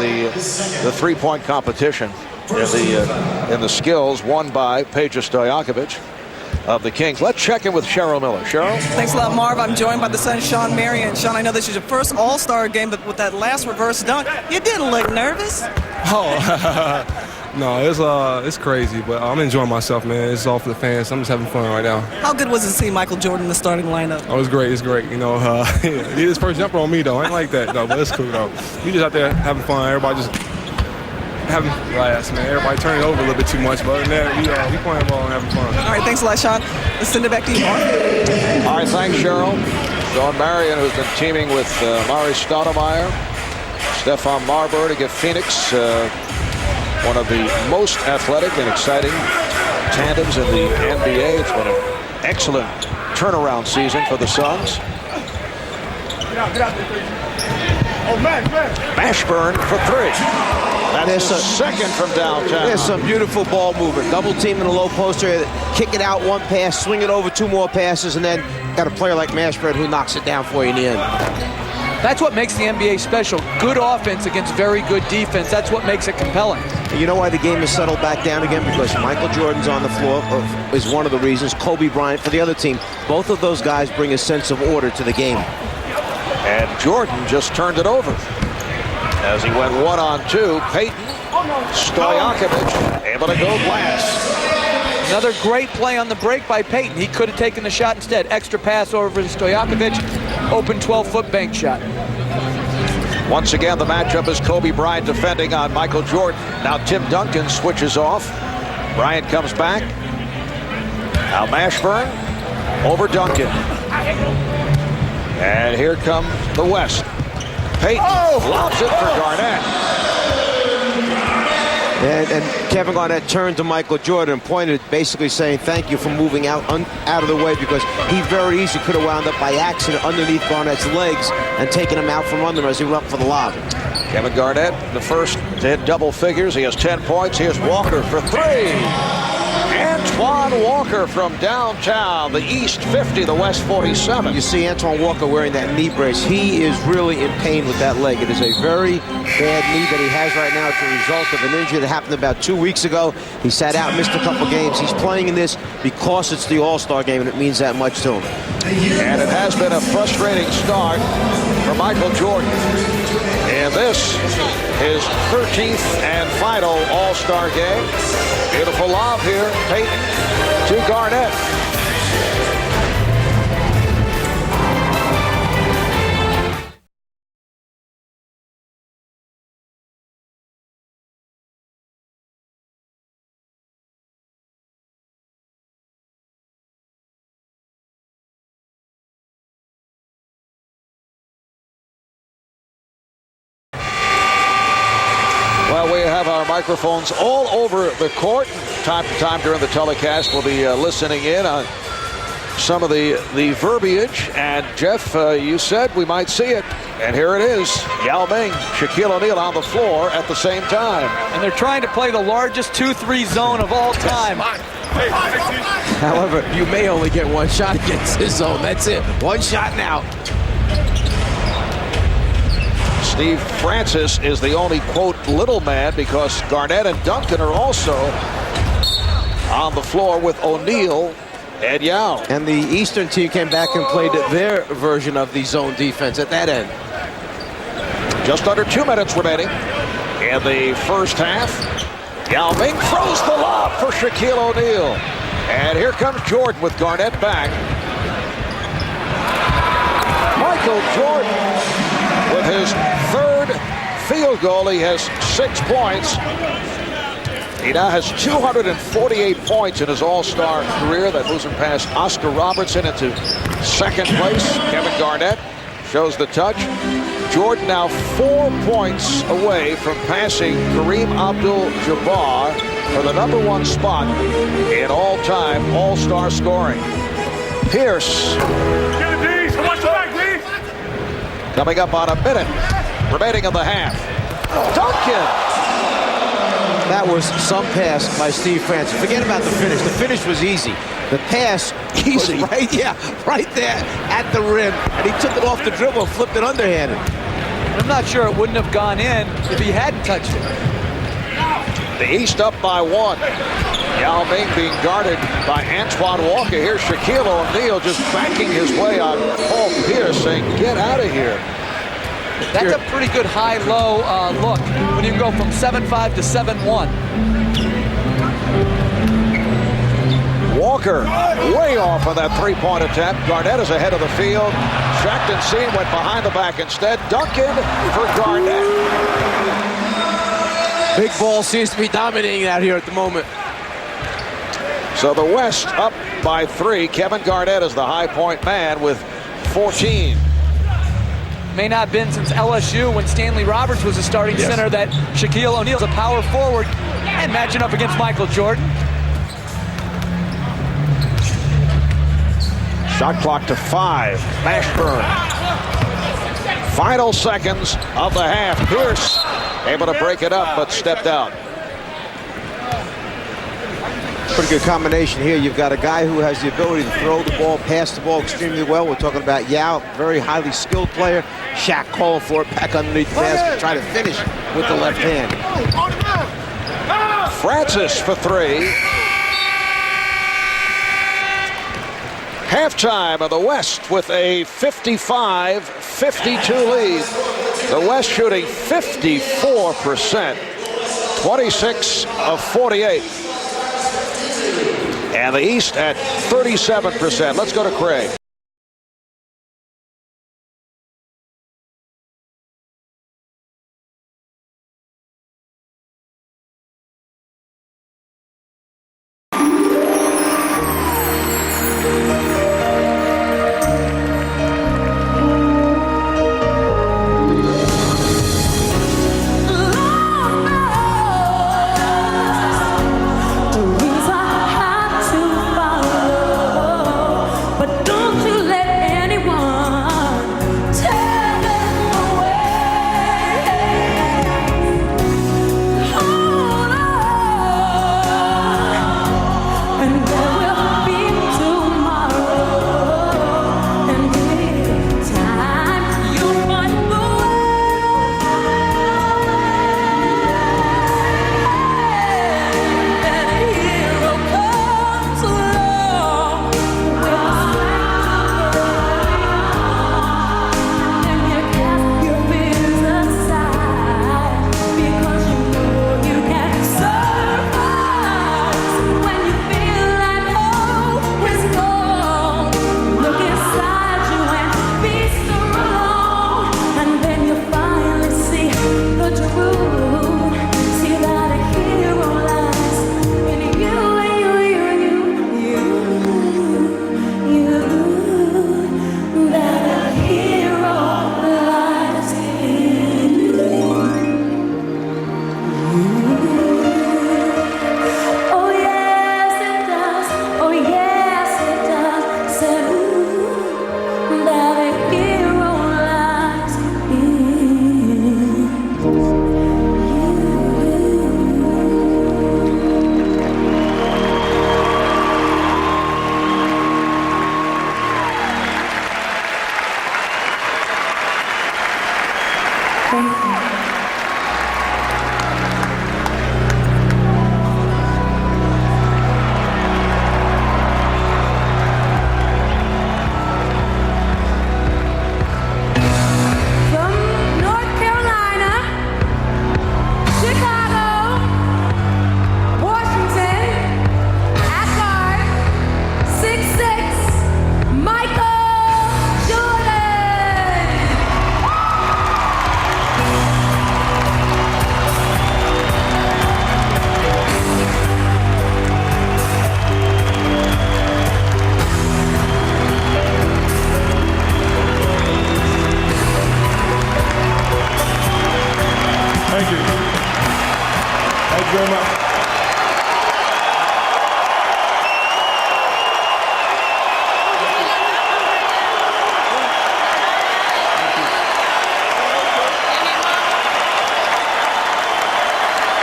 the three-point competition in the skills won by Peja Stojakovic of the Kings. Let's check in with Cheryl Miller. Cheryl? Thanks a lot, Marv. I'm joined by the son, Sean Marion. Sean, I know this is your first All-Star game, but with that last reverse dunk, you didn't look nervous. Oh, no, it's crazy, but I'm enjoying myself, man. It's all for the fans. I'm just having fun right now. How good was it to see Michael Jordan in the starting lineup? Oh, it's great. It's great. You know, he did his first jumper on me, though. I ain't like that, though, but it's cool, though. We just out there having fun. Everybody just having blast, man. Everybody turning over a little bit too much, but other than that, we playing ball and having fun. All right, thanks a lot, Sean. Let's send it back to you, Marv. All right, thanks, Cheryl. Sean Marion, who's been teaming with Mari Stoudemire. Stephon Marbury to give Phoenix one of the most athletic and exciting tandems in the NBA. It's been an excellent turnaround season for the Suns. Mashburn for three. That's his second from downtown. There's some beautiful ball movement. Double team in the low poster, kick it out one pass, swing it over two more passes, and then got a player like Mashburn who knocks it down for you in the end. That's what makes the NBA special. Good offense against very good defense. That's what makes it compelling. You know why the game is settled back down again? Because Michael Jordan's on the floor is one of the reasons. Kobe Bryant for the other team. Both of those guys bring a sense of order to the game. And Jordan just turned it over as he went 1-on-2. Payton, Stojakovic able to go glass. Another great play on the break by Payton. He could have taken the shot instead. Extra pass over to Stojakovic. Open 12-foot bank shot. Once again, the matchup is Kobe Bryant defending on Michael Jordan. Now Tim Duncan switches off. Bryant comes back. Now Mashburn over Duncan. And here comes the West. Payton lobs it for Garnett. And Kevin Garnett turned to Michael Jordan and pointed, basically saying thank you for moving out of the way, because he very easily could have wound up by accident underneath Garnett's legs and taken him out from under him as he went up for the lob. Kevin Garnett, the first to hit double figures. He has 10 points. Here's Walker for three. Antoine Walker from downtown, the East 50, the West 47. You see Antoine Walker wearing that knee brace. He is really in pain with that leg. It is a very bad knee that he has right now. It's a result of an injury that happened about 2 weeks ago. He sat out, missed a couple games. He's playing in this because it's the All-Star game, and it means that much to him. And it has been a frustrating start for Michael Jordan. And this is 13th and final All-Star game. Beautiful lob here. Payton to Garnett. Well, we have our microphones all over the court. Time to time during the telecast, we'll be listening in on some of the verbiage. And Jeff, you said we might see it. And here it is. Yao Ming, Shaquille O'Neal on the floor at the same time. And they're trying to play the largest 2-3 zone of all time. However, you may only get one shot against this zone. That's it. One shot now. Steve Francis is the only, quote, little man, because Garnett and Duncan are also on the floor with O'Neal and Yao. And the Eastern team came back and played their version of the zone defense at that end. Just under 2 minutes remaining in the first half. Yao Ming throws the lob for Shaquille O'Neal. And here comes Jordan with Garnett back. Michael Jordan with his third field goal. He has 6 points. He now has 248 points in his All-Star career. That moves him past Oscar Robertson into second place. Kevin Garnett shows the touch. Jordan now 4 points away from passing Kareem Abdul-Jabbar for the #1 spot in all-time All-Star scoring. Pierce coming up on a minute remaining in the half. Duncan. That was some pass by Steve Francis. Forget about the finish. The finish was easy. The pass Easy. was right there at the rim. And he took it off the dribble and flipped it underhanded. I'm not sure it wouldn't have gone in if he hadn't touched it. The East up by 1. Yao Ming being guarded by Antoine Walker. Here's Shaquille O'Neal just backing his way on Paul Pierce, saying, get out of here. That's a pretty good high-low look when you can go from 7-5 to 7-1. Walker way off on that three-point attempt. Garnett is ahead of the field. Shackton Seam went behind the back instead. Duncan for Garnett. Big ball seems to be dominating out here at the moment. So the West up by 3. Kevin Garnett is the high point man with 14. May not have been since LSU when Stanley Roberts was a starting center that Shaquille O'Neal's a power forward and matching up against Michael Jordan. Shot clock to 5. Mashburn. Final seconds of the half. Pierce able to break it up, but stepped out. Pretty good combination here. You've got a guy who has the ability to throw the ball, pass the ball extremely well. We're talking about Yao, very highly skilled player. Shaq calling for it back underneath the basket, trying to finish with the left hand. Francis for 3. Halftime of the West with a 55-52 lead. The West shooting 54%, 26 of 48. And the East at 37%. Let's go to Craig.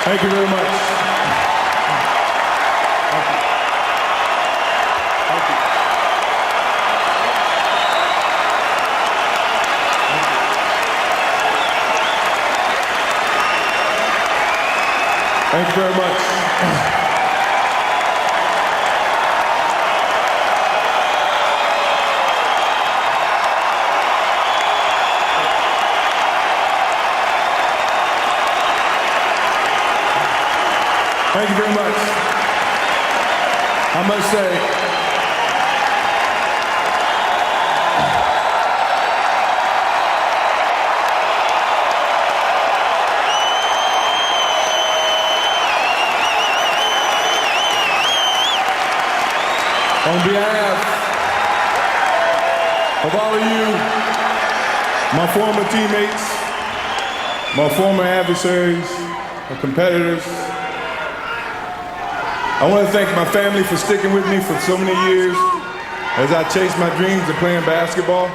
Thank you very much. Thank you very much. Thank you very much. I must say, on behalf of all of you my former teammates, my former adversaries, my competitors. I want to thank my family for sticking with me for so many years as I chased my dreams of playing basketball.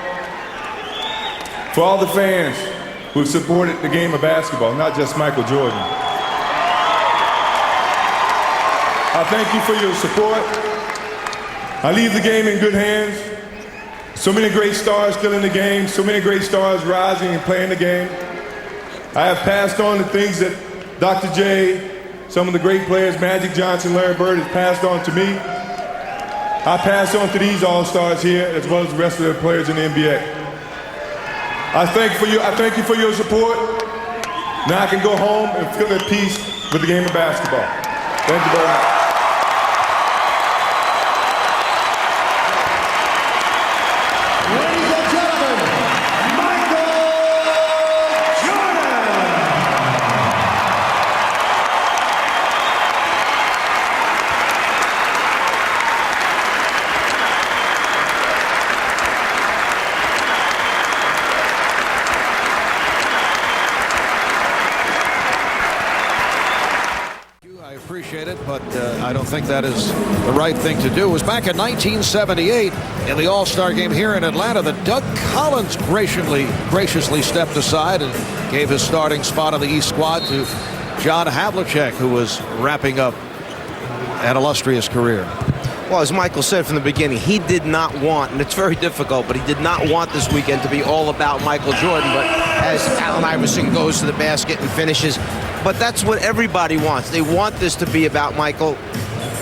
For all the fans who have supported the game of basketball, not just Michael Jordan. I thank you for your support. I leave the game in good hands. So many great stars still in the game, so many great stars rising and playing the game. I have passed on the things that Dr. J, some of the great players, Magic Johnson, Larry Bird, has passed on to me. I pass on to these all-stars here, as well as the rest of the players in the NBA. I thank you for your support. Now I can go home and feel at peace with the game of basketball. Thank you very much. But I don't think that is the right thing to do. It was back in 1978 in the All-Star game here in Atlanta that Doug Collins graciously stepped aside and gave his starting spot on the East squad to John Havlicek, who was wrapping up an illustrious career. Well, as Michael said from the beginning, he did not want, and it's very difficult, but he did not want this weekend to be all about Michael Jordan. But as Allen Iverson goes to the basket and finishes, but that's what everybody wants. They want this to be about Michael,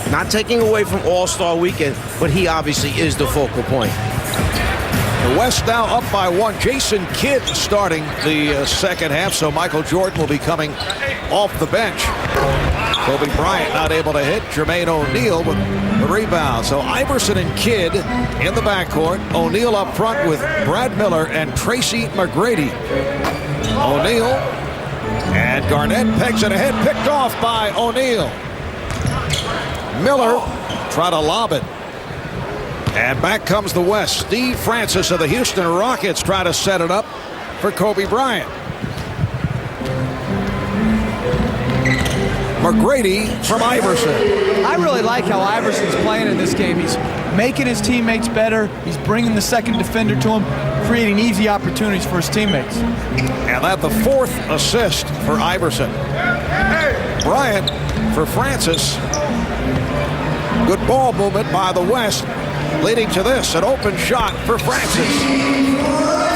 not taking away from All-Star Weekend, but he obviously is the focal point. The West now up by 1. Jason Kidd starting the second half, so Michael Jordan will be coming off the bench. Kobe Bryant not able to hit. Jermaine O'Neal with the rebound. So Iverson and Kidd in the backcourt. O'Neal up front with Brad Miller and Tracy McGrady. O'Neal and Garnett pegs it ahead. Picked off by O'Neal. Miller try to lob it. And back comes the West. Steve Francis of the Houston Rockets try to set it up for Kobe Bryant. McGrady from Iverson. I really like how Iverson's playing in this game. He's making his teammates better. He's bringing the second defender to him, creating easy opportunities for his teammates. And that the 4th assist for Iverson. Bryant for Francis. Good ball movement by the West, leading to this, an open shot for Francis.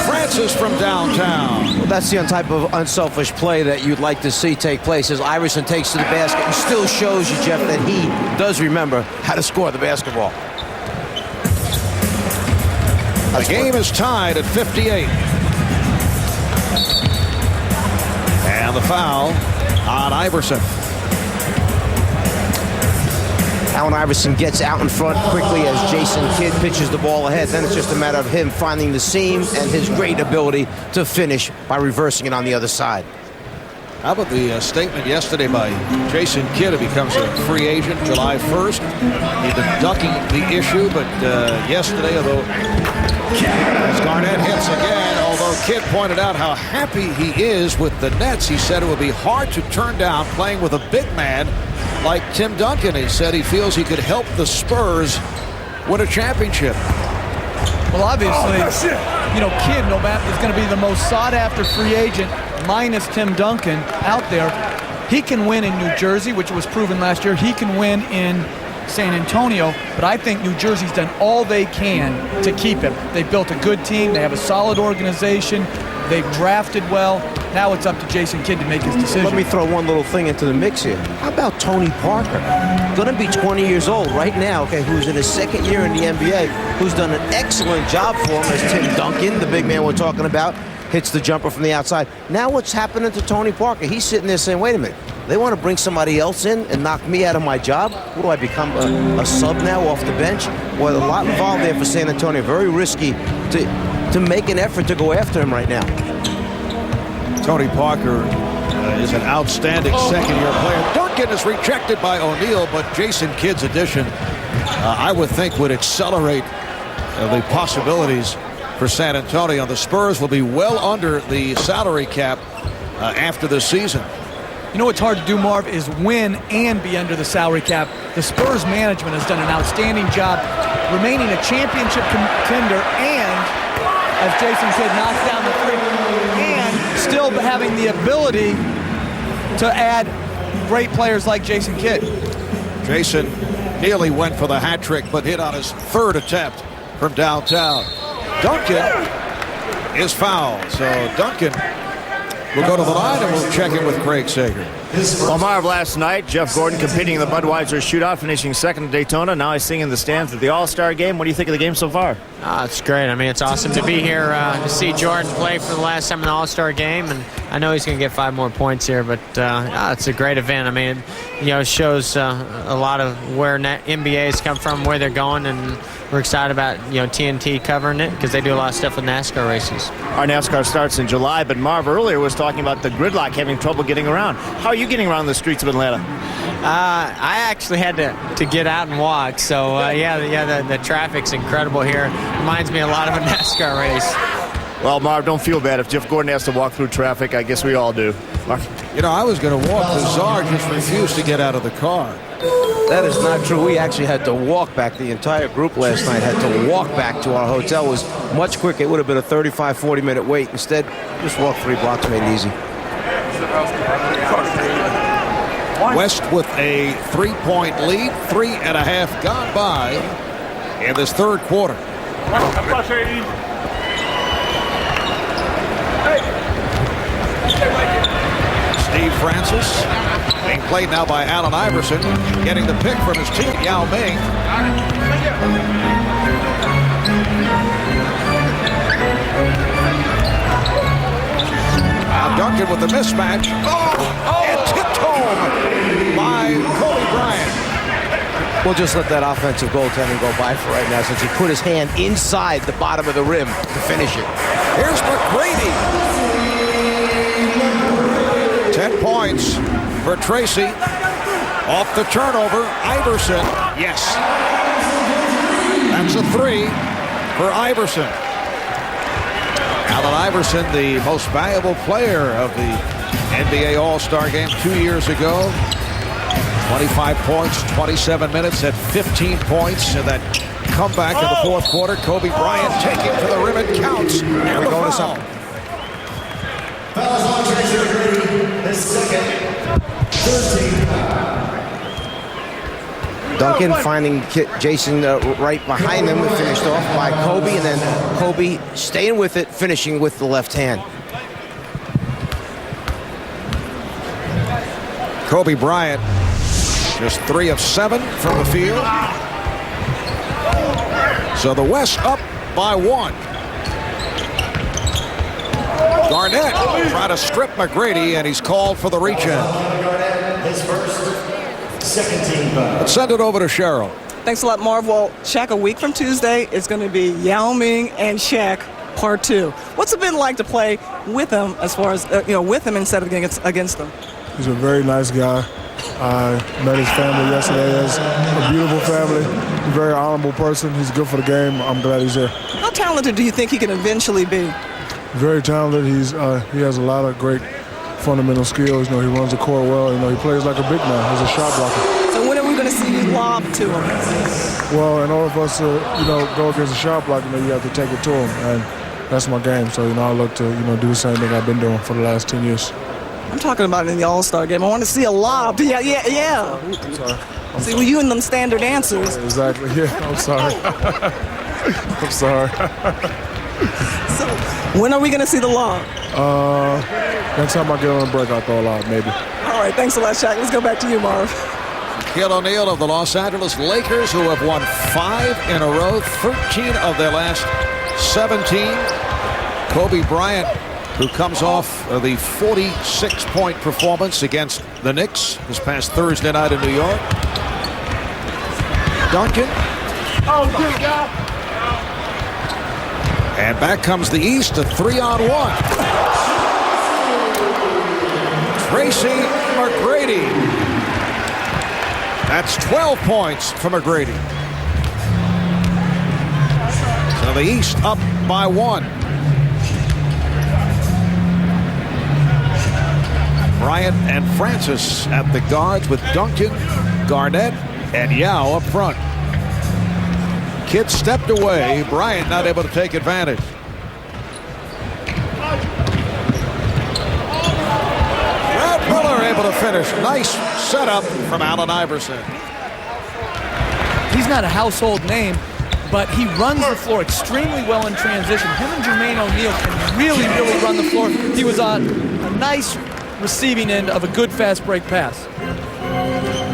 Francis from downtown. Well, that's the type of unselfish play that you'd like to see take place as Iverson takes to the basket and still shows you, Jeff, that he does remember how to score the basketball. The game is tied at 58. And the foul on Iverson. Allen Iverson gets out in front quickly as Jason Kidd pitches the ball ahead. Then it's just a matter of him finding the seam and his great ability to finish by reversing it on the other side. How about the statement yesterday by Jason Kidd? He becomes a free agent July 1st. He's been ducking the issue, but yesterday, although as Garnett hits again, although Kidd pointed out how happy he is with the Nets, he said it would be hard to turn down playing with a big man like Tim Duncan. He said he feels he could help the Spurs win a championship. Well, obviously, Kidd, no matter, is going to be the most sought-after free agent, minus Tim Duncan, out there. He can win in New Jersey, which was proven last year. He can win in San Antonio, but I think New Jersey's done all they can to keep him. They've built a good team. They have a solid organization. They've drafted well. Now it's up to Jason Kidd to make his decision. Let me throw one little thing into the mix here. How about Tony Parker? Going to be 20 years old right now, okay, who's in his second year in the NBA, who's done an excellent job for him as Tim Duncan, the big man we're talking about, hits the jumper from the outside. Now what's happening to Tony Parker? He's sitting there saying, wait a minute, they want to bring somebody else in and knock me out of my job? What do I become, a sub now off the bench? Well, a lot involved there for San Antonio. Very risky to make an effort to go after him right now. Tony Parker is an outstanding second-year player. Duncan is rejected by O'Neal, but Jason Kidd's addition, I would think, would accelerate the possibilities for San Antonio. The Spurs will be well under the salary cap after this season. You know what's hard to do, Marv, is win and be under the salary cap. The Spurs management has done an outstanding job remaining a championship contender and, as Jason said, knocks down the three, and still having the ability to add great players like Jason Kidd. Jason nearly went for the hat trick, but hit on his third attempt from downtown. Duncan is fouled, so Duncan will go to the line and we'll check in with Craig Sager. Well, Marv, last night, Jeff Gordon competing in the Budweiser Shootout, finishing second at Daytona. Now he's singing the stands at the All-Star Game. What do you think of the game so far? It's great. I mean, it's awesome to be here to see Jordan play for the last time in the All-Star Game, and I know he's going to get 5 more points here, but it's a great event. I mean, it shows a lot of where NBA's come from, where they're going, and we're excited about TNT covering it because they do a lot of stuff with NASCAR races. Our NASCAR starts in July, but Marv earlier was talking about the gridlock, having trouble getting around. How are you getting around the streets of Atlanta? I actually had to get out and walk, so the traffic's incredible here. Reminds me a lot of a NASCAR race. Well, Marv, don't feel bad. If Jeff Gordon has to walk through traffic, I guess we all do. Marv. I was going to walk. Czar just refused to get out of the car. That is not true. We actually had to walk back. The entire group last night had to walk back to our hotel. It was much quicker. It would have been a 35, 40-minute wait. Instead, just walk 3 blocks, made it easy. West with a 3-point lead, 3.5 gone by in this third quarter. Steve Francis being played now by Allen Iverson, getting the pick from his team, Yao Ming. Now Duncan with the mismatch. And tipped home by Kobe Bryant. We'll just let that offensive goaltending go by for right now since he put his hand inside the bottom of the rim to finish it. Here's McGrady. 10 points for Tracy. Off the turnover, Iverson. Yes. That's a 3 for Iverson. Allen Iverson, the most valuable player of the NBA All-Star Game 2 years ago. 25 points, 27 minutes at 15 points. And that comeback in the fourth quarter. Kobe Bryant taking to the rim. It counts. And the foul. Duncan finding Jason right behind him, finished off by Kobe, and then Kobe staying with it, finishing with the left hand. Kobe Bryant just 3 of 7 from the field. So the West up by 1. Garnett trying to strip McGrady, and he's called for the reach-in. Let's send it over to Cheryl. Thanks a lot, Marv. Well, Shaq, a week from Tuesday, it's going to be Yao Ming and Shaq Part 2. What's it been like to play with him, as far as with him instead of against him? He's a very nice guy. I met his family yesterday. It's a beautiful family. He's a very honorable person. He's good for the game. I'm glad he's here. How talented do you think he can eventually be? Very talented. He has a lot of great fundamental skills. He runs the court well. He plays like a big man. He's a shot blocker. So when are we going to see you lob to him? Well, in order for us to go against a shot blocker, you have to take it to him, and that's my game. So I look to do the same thing I've been doing for the last 10 years. I'm talking about in the All-Star game. I want to see a lob. Yeah. I'm sorry. See, well, you and them standard answers. Exactly. Yeah. I'm sorry. I'm sorry. So when are we going to see the lob? Next time I get on a break, I'll throw a lob, maybe. All right. Thanks a lot, Shaq. Let's go back to you, Marv. Shaquille O'Neal of the Los Angeles Lakers, who have won 5 in a row, 13 of their last 17. Kobe Bryant, who comes off the 46-point performance against the Knicks this past Thursday night in New York. Duncan. And back comes the East, a 3-on-1. Tracy McGrady. That's 12 points for McGrady. So the East up by 1. Bryant and Francis at the guards with Duncan, Garnett, and Yao up front. Kidd stepped away. Bryant not able to take advantage. Brad Miller able to finish. Nice setup from Allen Iverson. He's not a household name, but he runs the floor extremely well in transition. Him and Jermaine O'Neal can really, really run the floor. He was on a nice receiving end of a good fast break pass.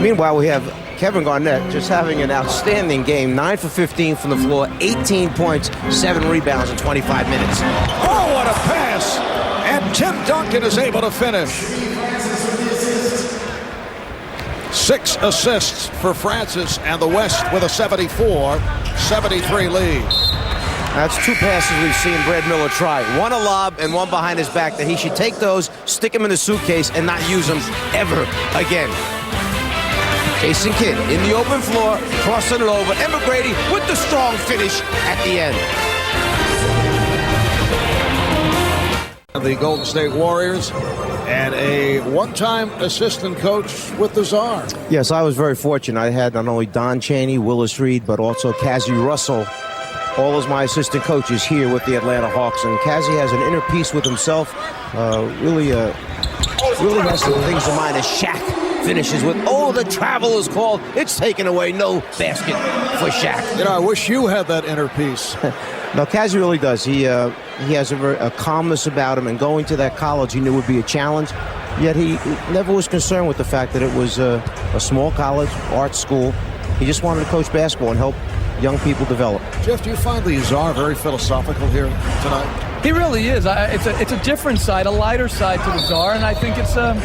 Meanwhile, we have Kevin Garnett just having an outstanding game. 9 for 15 from the floor, 18 points, 7 rebounds in 25 minutes. Oh, what a pass! And Tim Duncan is able to finish. 6 assists for Francis, and the West with a 74-73 lead. That's 2 passes we've seen Brad Miller try. One a lob and one behind his back that he should take those, stick them in the suitcase, and not use them ever again. Jason Kidd in the open floor, crossing it over. And McGrady with the strong finish at the end. The Golden State Warriors and a one-time assistant coach with the Czar. Yes, I was very fortunate. I had not only Don Chaney, Willis Reed, but also Cassie Russell, all as my assistant coaches here with the Atlanta Hawks. And Cassie has an inner peace with himself. Really has some things in mind as Shaq finishes with, oh, the travel is called. It's taken away. No basket for Shaq. You know, I wish you had that inner peace. No, Cassie really does. He has a calmness about him, and going to that college he knew would be a challenge. Yet he never was concerned with the fact that it was a small college, art school. He just wanted to coach basketball and help young people develop. Jeff, do you find the Czar very philosophical here tonight? He really is. It's a different side, a lighter side to the Czar, and I think it's a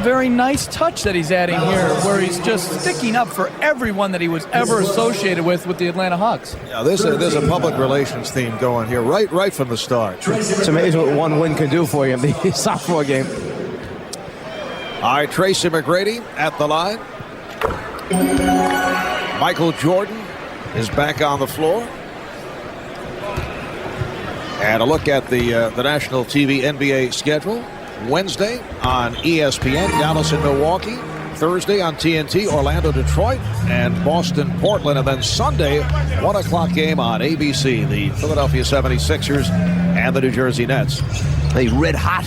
very nice touch that he's adding here, where he's just sticking up for everyone that he was ever associated with the Atlanta Hawks. Yeah, there's a public relations theme going here right from the start. It's amazing what one win can do for you in the sophomore game. All right, Tracy McGrady at the line. Michael Jordan is back on the floor. And a look at the national TV NBA schedule. Wednesday on ESPN, Dallas and Milwaukee. Thursday on TNT, Orlando, Detroit, and Boston, Portland. And then Sunday, 1 o'clock game on ABC, the Philadelphia 76ers and the New Jersey Nets. The red-hot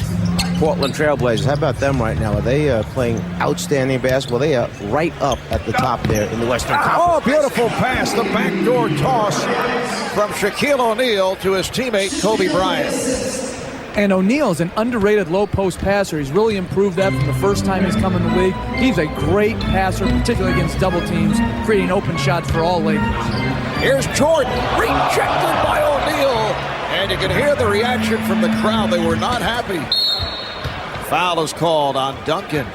Portland Trailblazers. How about them right now? Are they playing outstanding basketball? They are right up at the top there in the Western Conference. Oh, beautiful pass. The backdoor toss from Shaquille O'Neal to his teammate Kobe Bryant. And O'Neal's an underrated low-post passer. He's really improved that from the first time he's come in the league. He's a great passer, particularly against double teams, creating open shots for all Lakers. Here's Jordan, rejected by O'Neal. And you can hear the reaction from the crowd. They were not happy. Foul is called on Duncan.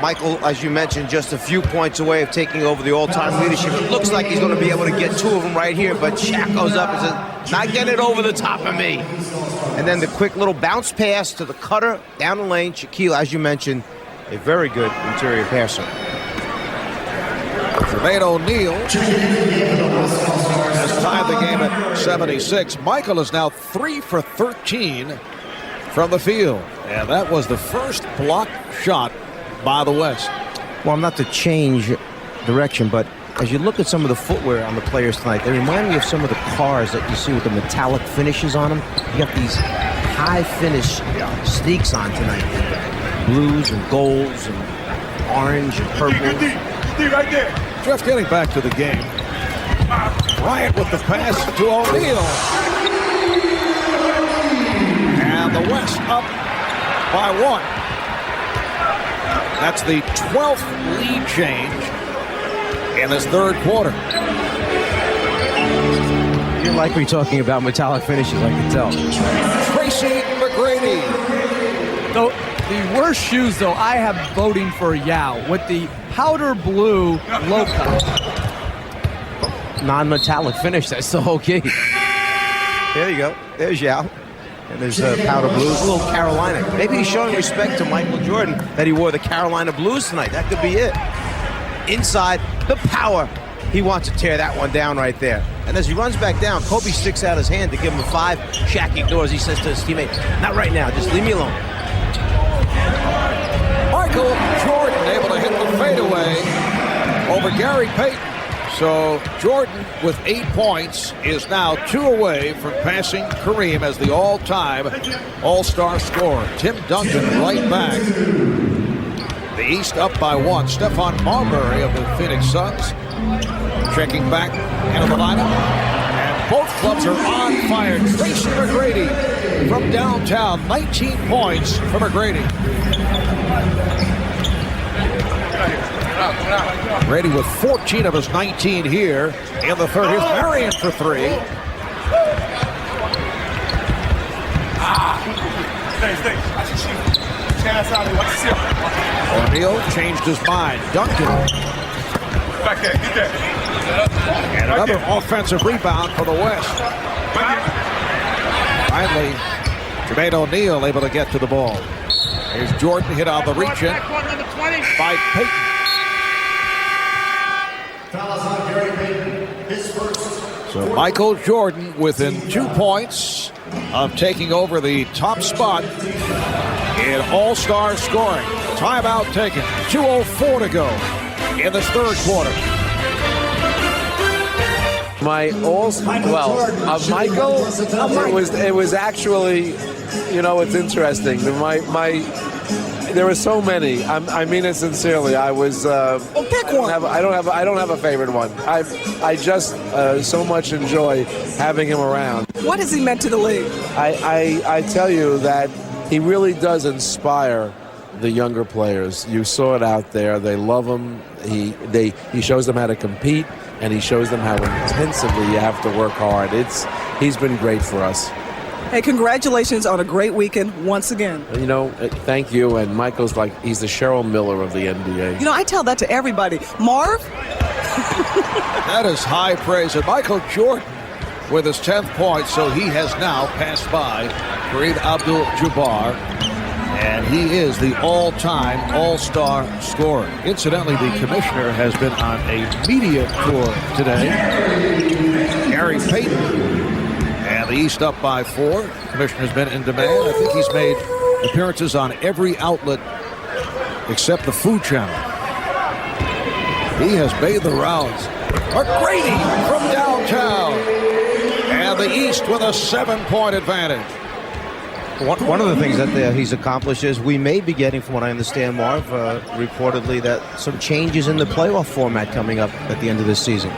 Michael, as you mentioned, just a few points away of taking over the all-time leadership. It looks like he's going to be able to get 2 of them right here, but Shaq goes up and says, not getting it over the top of me. And then the quick little bounce pass to the cutter down the lane. Shaquille, as you mentioned, a very good interior passer. Jermaine O'Neal has tied the game at 76. Michael is now 3 for 13 from the field. And that was the first block shot by the West. Well, not to change direction, but as you look at some of the footwear on the players tonight, they remind me of some of the cars that you see with the metallic finishes on them. You got these high finish sneaks on tonight. Blues and golds and orange and purple. Right there. Jeff, getting back to the game. Bryant with the pass to O'Neal. And the West up by 1. That's the 12th lead change in this third quarter. You're likely talking about metallic finishes, I can tell. Tracy McGrady. Though the worst shoes, though, I have voting for Yao with the powder blue low cut. Non-metallic finish, that's the whole key. There you go. There's Yao. And there's powder blues, a little Carolina. Maybe he's showing respect to Michael Jordan that he wore the Carolina blues tonight. That could be it. Inside, the power He wants to tear that one down right there. And as he runs back down, Kobe sticks out his hand to give him a 5. Shaq ignores. He says to his teammate, not right now, just leave me alone. Michael Jordan able to hit the fadeaway over Gary Payton. So Jordan with 8 points is now 2 away from passing Kareem as the all-time all-star scorer. Tim Duncan right back. The East up by 1. Stephon Marbury of the Phoenix Suns checking back into the lineup. And both clubs are on fire. Tracy McGrady from downtown. 19 points for McGrady. Brady with 14 of his 19 here in the third. Here's Marion for 3. O'Neal changed his mind. Duncan. Back there, get there. And another offensive rebound for the West. Finally, Jermaine O'Neal able to get to the ball. Here's Jordan hit on the reach-in by Payton. So Michael Jordan within 2 points of taking over the top spot in all-star scoring. Timeout taken. 2:04 to go in this third quarter. It was actually, it's interesting. There were so many. I mean it sincerely. I was. Pick one. I don't have a favorite one. I just so much enjoy having him around. What has he meant to the league? I tell you that he really does inspire the younger players. You saw it out there. They love him. He shows them how to compete, and he shows them how intensively you have to work hard. He's been great for us. Hey, congratulations on a great weekend once again. Thank you. And Michael's he's the Cheryl Miller of the NBA. I tell that to everybody. Marv? That is high praise. And Michael Jordan with his 10th point, so he has now passed by Kareem Abdul-Jabbar, and he is the all-time all-star scorer. Incidentally, the commissioner has been on a media tour today. Gary Payton. And the East up by 4. Commissioner's been in demand. I think he's made appearances on every outlet except the Food Channel. He has made the rounds. McGrady from downtown. And the East with a 7-point advantage. One of the things that he's accomplished is we may be getting, from what I understand, Marv, reportedly that some changes in the playoff format coming up at the end of this season.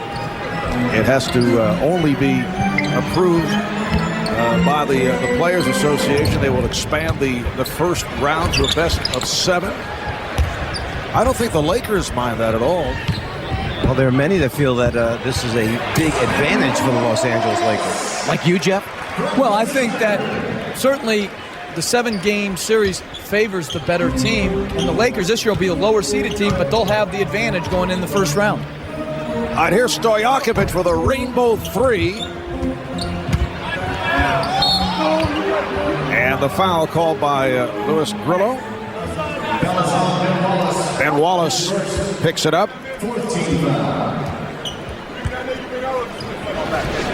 It has to only be approved by the Players Association. They will expand the first round to a best of 7. I don't think the Lakers mind that at all. Well, there are many that feel that this is a big advantage for the Los Angeles Lakers. Like you, Jeff? Well, I think that certainly the 7-game series favors the better team. And the Lakers this year will be a lower-seeded team, but they'll have the advantage going in the first round. All right, here's Stojakovic with a rainbow 3. And the foul called by Louis Grillo. Ben Wallace picks it up.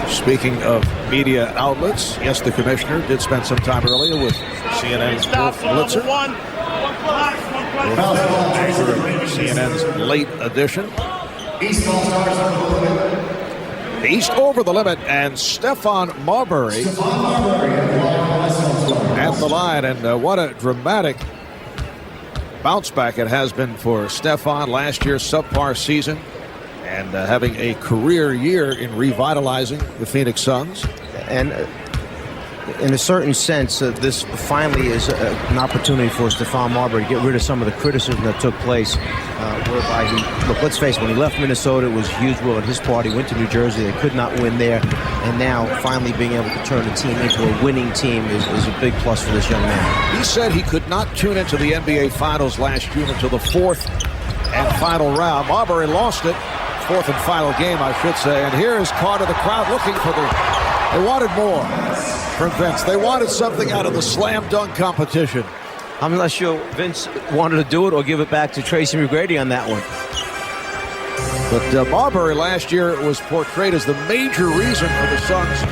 Speaking of media outlets, yes, the commissioner did spend some time earlier with CNN's Wolf Blitzer. CNN's late edition. East over the limit, and Stephon Marbury at the line. And what a dramatic bounce back it has been for Stephon. Last year's subpar season, and having a career year in revitalizing the Phoenix Suns. And in a certain sense, this finally is an opportunity for Stephon Marbury to get rid of some of the criticism that took place, whereby let's face it, when he left Minnesota, it was huge will at his party, went to New Jersey, they could not win there, and now finally being able to turn the team into a winning team is a big plus for this young man. He said he could not tune into the NBA Finals last June until the 4th and final round. Marbury lost it, 4th and final game, I should say, and here is Carter, the crowd looking for they wanted more from Vince. They wanted something out of the slam dunk competition. I'm not sure Vince wanted to do it or give it back to Tracy McGrady on that one. But Marbury last year was portrayed as the major reason for the Suns'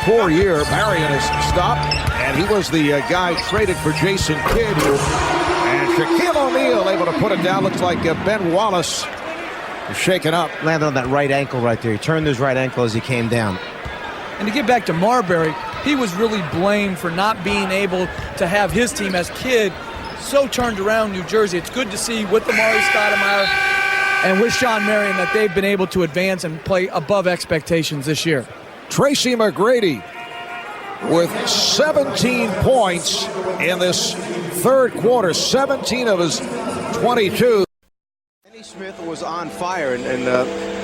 poor year. Marion has stopped, and he was the guy traded for Jason Kidd. And Shaquille O'Neal able to put it down. Looks like Ben Wallace is shaken up. Landed on that right ankle right there. He turned his right ankle as he came down. And to get back to Marbury, he was really blamed for not being able to have his team as Kidd so turned around New Jersey. It's good to see with Amari Stoudemire and with Sean Marion that they've been able to advance and play above expectations this year. Tracy McGrady with 17 points in this third quarter, 17 of his 22. Smith was on fire, and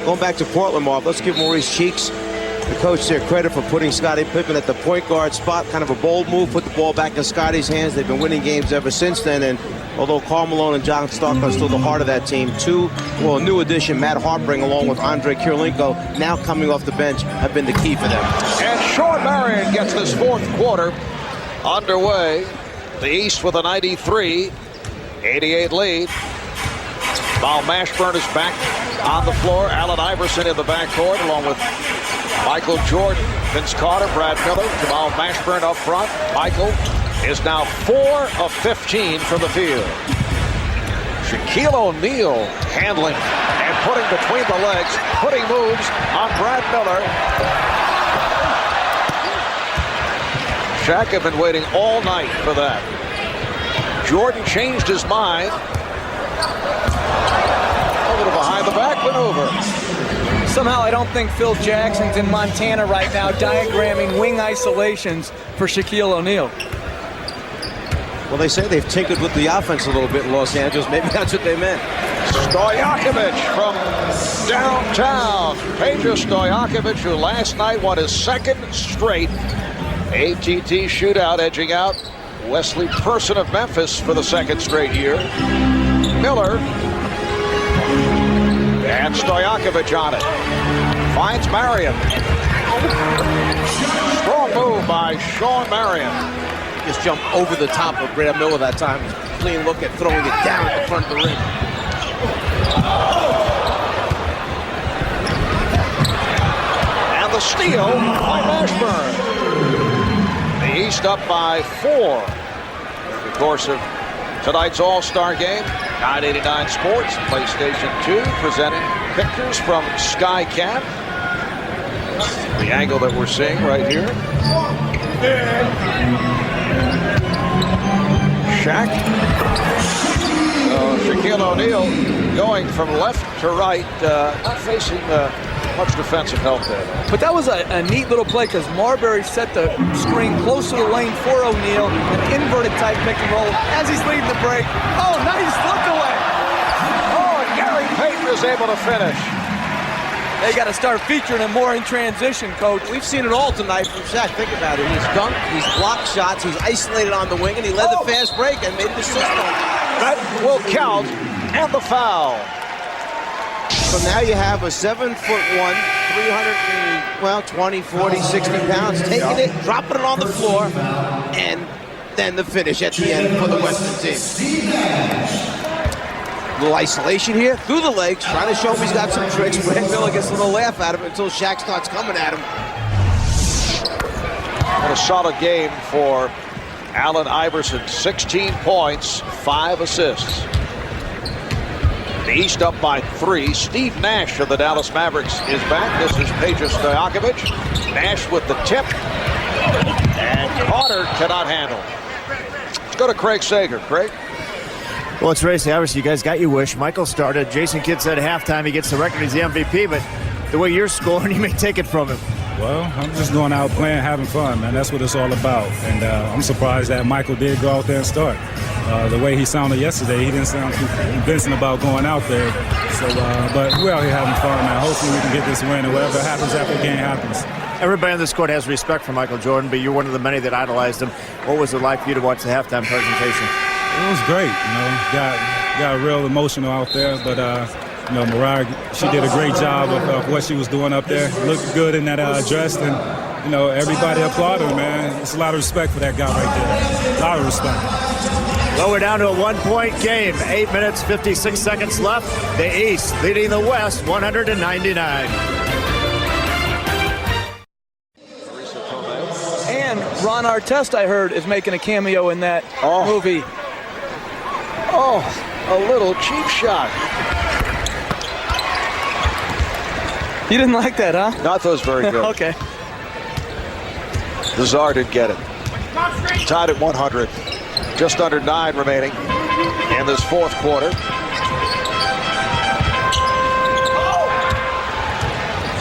going back to Portland, Mark, let's give Maurice Cheeks, the coach there, credit for putting Scottie Pippen at the point guard spot. Kind of a bold move, put the ball back in Scottie's hands. They've been winning games ever since then, and although Karl Malone and John Stark are still the heart of that team, a new addition, Matt Harpring, along with Andre Kirilenko, now coming off the bench, have been the key for them. And Sean Marion gets this fourth quarter underway. The East with a 93-88 lead. Val Mashburn is back on the floor. Allen Iverson in the backcourt, along with Michael Jordan, Vince Carter, Brad Miller, Jamal Mashburn up front. Michael is now 4 of 15 from the field. Shaquille O'Neal handling and putting between the legs, putting moves on Brad Miller. Shaq had been waiting all night for that. Jordan changed his mind. A little behind the back maneuver. Somehow I don't think Phil Jackson's in Montana right now diagramming wing isolations for Shaquille O'Neal. Well, they say they've tinkered with the offense a little bit in Los Angeles. Maybe that's what they meant. Stojakovic from downtown. Peja Stojakovic, who last night won his second straight ATT shootout, edging out Wesley Person of Memphis for the second straight year. Miller and Stojakovic on it. Finds Marion. Strong move by Sean Marion. Just jumped over the top of Brad Miller that time. Clean look at throwing it down at the front of the rim. And the steal by Mashburn. The East up by 4 over the course of tonight's All-Star game. 989 Sports, PlayStation 2, presenting pictures from SkyCap. The angle that we're seeing right here. Shaq. Shaquille O'Neal going from left to right, not facing much defensive help there. But that was a neat little play because Marbury set the screen close to the lane for O'Neal, an inverted type pick and roll as he's leading the break. Oh, nice look away. Oh, and Gary Payton is able to finish. They got to start featuring him more in transition, Coach. We've seen it all tonight from Shaq. Think about it. He's dunked, he's blocked shots, he's isolated on the wing, and he led the fast break and made the assist. That will count, and the foul. So now you have a 7'1", 320, 40, 60 pounds, taking it, dropping it on the floor, and then the finish at the end for the Western team. Little isolation here, through the legs, trying to show him he's got some tricks. Brad Miller gets a little laugh at him until Shaq starts coming at him. What a solid game for Allen Iverson. 16 points, 5 assists. The East up by 3. Steve Nash of the Dallas Mavericks is back. This is Peja Stojakovic. Nash with the tip. And Carter cannot handle. Let's go to Craig Sager. Craig? Well, it's racing. Obviously, you guys got your wish. Michael started. Jason Kidd said at halftime he gets the record. He's the MVP. But the way you're scoring, you may take it from him. Well, I'm just going out playing, having fun, man. That's what it's all about. And I'm surprised that Michael did go out there and start. The way he sounded yesterday, he didn't sound too convincing about going out there. So, but we're out here having fun, man. Hopefully we can get this win, and whatever happens after the game happens. Everybody on this court has respect for Michael Jordan, but you're one of the many that idolized him. What was it like for you to watch the halftime presentation? It was great, you know. Got real emotional out there, but you know, Mariah, she did a great job of what she was doing up there. Looked good in that dress, and you know, everybody applauded her, man. It's a lot of respect for that guy right there. A lot of respect. Well, we're down to a 1-point game. 8 minutes, 56 seconds left. The East leading the West 100-99. And Ron Artest, I heard, is making a cameo in that movie. Oh, a little cheap shot. You didn't like that, huh? No, I thought it was very good. Okay. The Czar did get it. Tied at 100. Just under 9 remaining in this fourth quarter.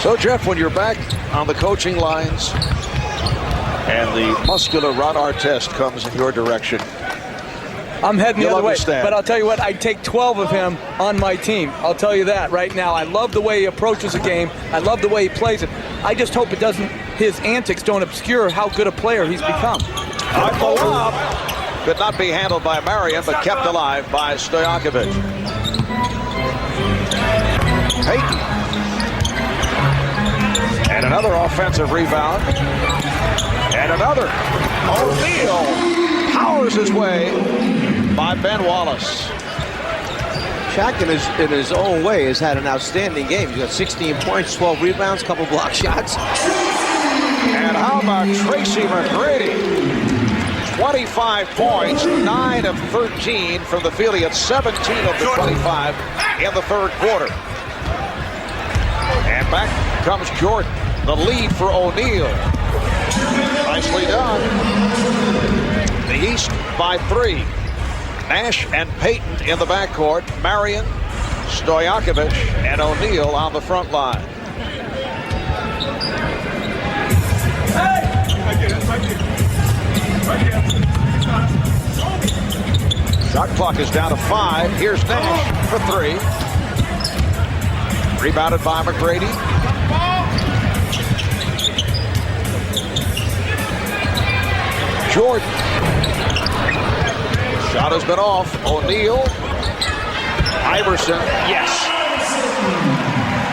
So, Jeff, when you're back on the coaching lines and the muscular Ron Artest comes in your direction, I'm heading the other way. Understand. But I'll tell you what, I'd take 12 of him on my team. I'll tell you that right now. I love the way he approaches a game. I love the way he plays it. I just hope it doesn't, his antics don't obscure how good a player he's become. Could not be handled by Marion, but kept alive by Stojakovic. Payton. And another offensive rebound. And another. O'Neal powers his way by Ben Wallace. Shaq, in his own way, has had an outstanding game. He's got 16 points, 12 rebounds, couple block shots. And how about Tracy McGrady? 25 points, 9 of 13 from the field. He had 17 of the 25 in the third quarter. And back comes Jordan. The lead for O'Neal. Nicely done. The East by 3. Nash and Payton in the backcourt. Marion, Stojakovic, and O'Neal on the front line. Shot clock is down to 5. Here's Nash for 3. Rebounded by McGrady. Jordan. Shot has been off. O'Neal. Iverson. Yes.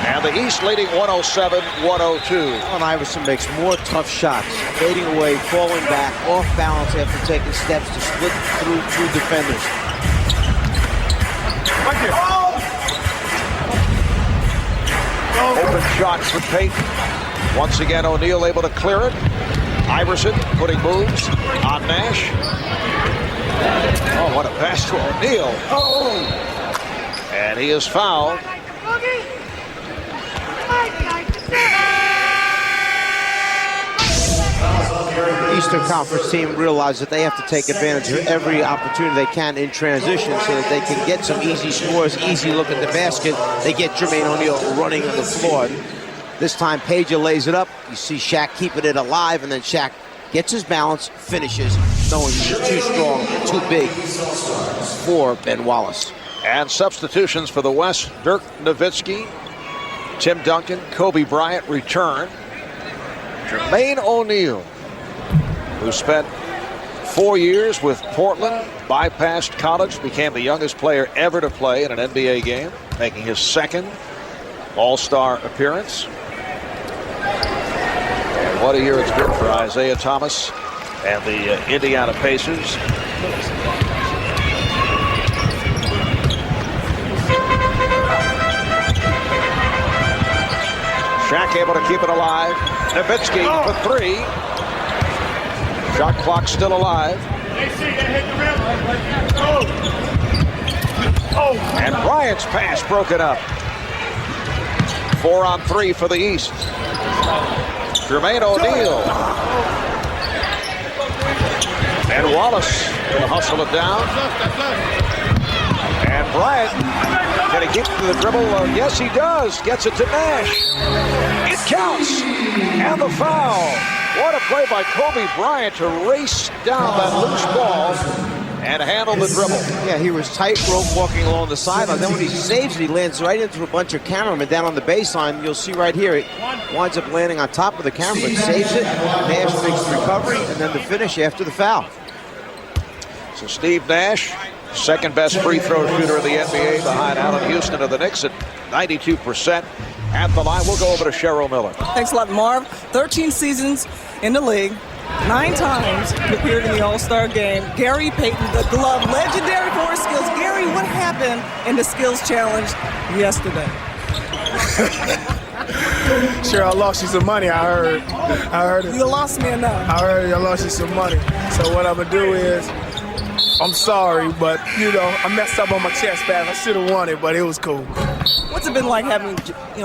And the East leading 107-102. Allen Iverson makes more tough shots, fading away, falling back, off balance after taking steps to split through two defenders. Open shot for Payton. Once again, O'Neal able to clear it. Iverson putting moves on Nash. Oh, what a pass to O'Neal. And he is fouled. Eastern Conference team realizes that they have to take advantage of every opportunity they can in transition so that they can get some easy scores, easy look at the basket. They get Jermaine O'Neal running on the floor. This time, Peja lays it up. You see Shaq keeping it alive, and then Shaq gets his balance, finishes, knowing he's too strong, too big for Ben Wallace. And substitutions for the West. Dirk Nowitzki, Tim Duncan, Kobe Bryant return. Jermaine O'Neal, who spent 4 years with Portland, bypassed college, became the youngest player ever to play in an NBA game, making his second All-Star appearance. And what a year it's been for Isaiah Thomas and the Indiana Pacers. Shaq able to keep it alive. Nowitzki for 3. Shot clock still alive. And Bryant's pass broken up. 4 on 3 for the East. Jermaine O'Neal. And Wallace will hustle it down. And Bryant, can he keep to the dribble? Yes, he does. Gets it to Nash. It counts. And the foul. What a play by Kobe Bryant to race down that loose ball and handle the dribble. Yeah, he was tightrope walking along the sideline. Then when he saves it, he lands right into a bunch of cameramen down on the baseline. You'll see right here, it winds up landing on top of the cameraman. Saves it, Nash makes the recovery, and then the finish after the foul. So Steve Nash, second best free throw shooter in the NBA behind Allen Houston of the Knicks at 92% at the line. We'll go over to Cheryl Miller. Thanks a lot, Marv. 13 seasons in the league, 9 times he appeared in the All-Star game. Gary Payton, the glove, legendary for his skills. Gary, what happened in the skills challenge yesterday? Sure, I lost you some money, I heard it. You lost me enough. I heard I lost you some money. So what I'm going to do is, I'm sorry, but, you know, I messed up on my chest pass. I should have won it, but it was cool. What's it been like having,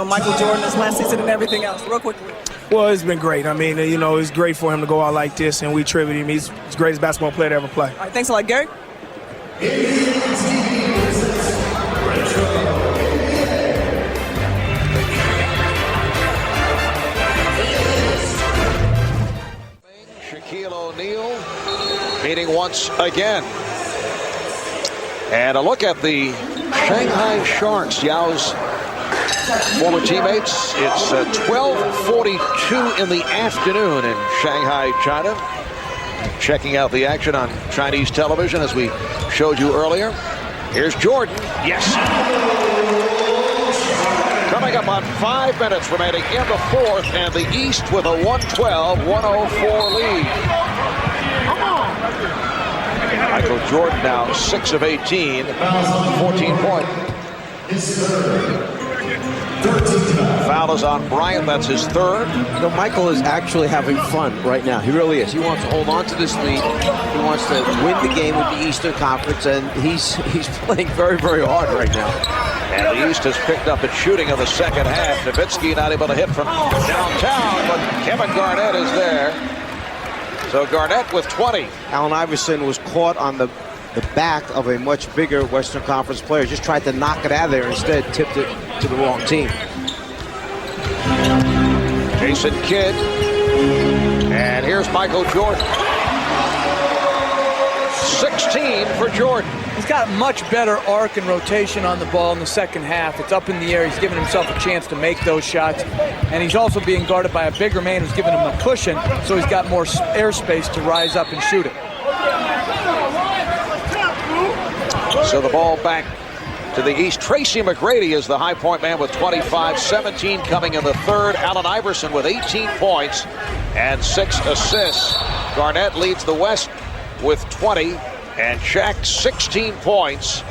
Michael Jordan this last season and everything else? Real quickly. Well, it's been great. I mean, it's great for him to go out like this, and we tribute him. He's the greatest basketball player to ever play. All right, thanks a lot, Gary. Shaquille O'Neal meeting once again. And a look at the Shanghai Sharks, Yao's former teammates. It's 12:42 in the afternoon in Shanghai, China. Checking out the action on Chinese television as we showed you earlier. Here's Jordan. Yes. Coming up on 5 minutes remaining in the fourth, and the East with a 112-104 lead. Michael Jordan now 6 of 18, 14 points. Foul is on Bryant. That's his third. Michael is actually having fun right now. He really is. He wants to hold on to this lead. He wants to win the game with the Eastern Conference, and he's playing very, very hard right now. And the East has picked up its shooting in the second half. Nowitzki not able to hit from downtown, but Kevin Garnett is there. So Garnett with 20. Allen Iverson was caught on the back of a much bigger Western Conference player. Just tried to knock it out of there. Instead, tipped it to the wrong team. Jason Kidd. And here's Michael Jordan. 16 for Jordan. He's got much better arc and rotation on the ball in the second half. It's up in the air. He's giving himself a chance to make those shots. And he's also being guarded by a bigger man who's giving him a cushion, so he's got more airspace to rise up and shoot it. So the ball back to the East. Tracy McGrady is the high point man with 25, 17 coming in the third. Allen Iverson with 18 points and 6 assists. Garnett leads the West with 20, and Shaq 16 points,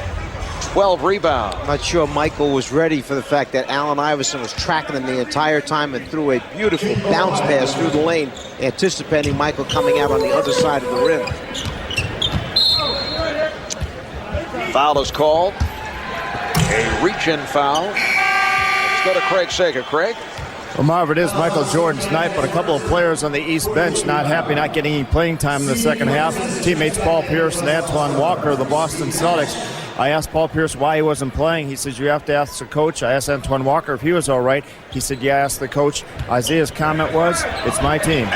12 rebounds. I'm not sure Michael was ready for the fact that Allen Iverson was tracking him the entire time and threw a beautiful bounce pass through the lane, anticipating Michael coming out on the other side of the rim. Foul is called. A reach-in foul. Let's go to Craig Sager. Craig? Well, Marv, it is Michael Jordan's night, but a couple of players on the East bench not happy, not getting any playing time in the second half. Teammates Paul Pierce and Antoine Walker, the Boston Celtics. I asked Paul Pierce why he wasn't playing. He says, you have to ask the coach. I asked Antoine Walker if he was all right. He said, yeah, ask the coach. Isaiah's comment was, it's my team.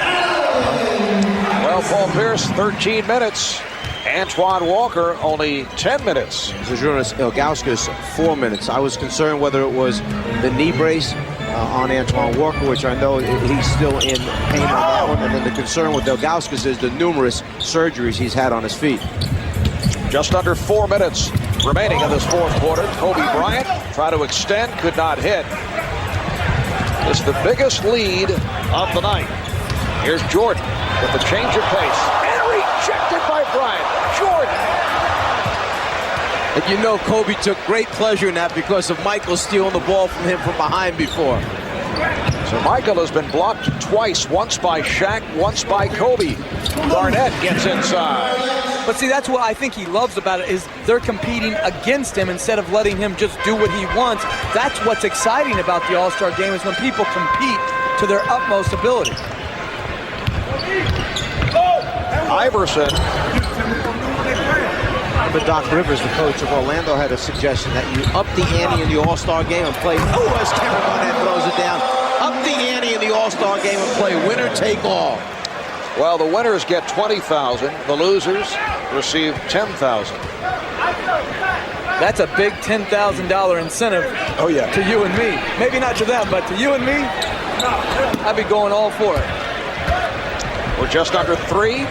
Well, Paul Pierce, 13 minutes. Antoine Walker, only 10 minutes. Jonas Ilgauskas, 4 minutes. I was concerned whether it was the knee brace on Antoine Walker, which I know he's still in pain on that one. And then the concern with Ilgauskas is the numerous surgeries he's had on his feet. Just under 4 minutes remaining in this fourth quarter. Kobe Bryant tried to extend, could not hit. It's the biggest lead of the night. Here's Jordan with the change of pace. And rejected by Bryant. Jordan. And you know Kobe took great pleasure in that because of Michael stealing the ball from him from behind before. So Michael has been blocked twice, once by Shaq, once by Kobe. Garnett gets inside. But see, that's what I think he loves about it, is they're competing against him instead of letting him just do what he wants. That's what's exciting about the All-Star game, is when people compete to their utmost ability. Iverson. But Doc Rivers, the coach of Orlando, had a suggestion that you up the ante in the All-Star game and play. Oh, as Kevin Garnett throws it down. Up the ante in the All-Star game and play winner take all. Well, the winners get $20,000. The losers receive $10,000. That's a big $10,000 incentive. Oh yeah. To you and me. Maybe not to them, but to you and me, I'd be going all for it. We're just under 3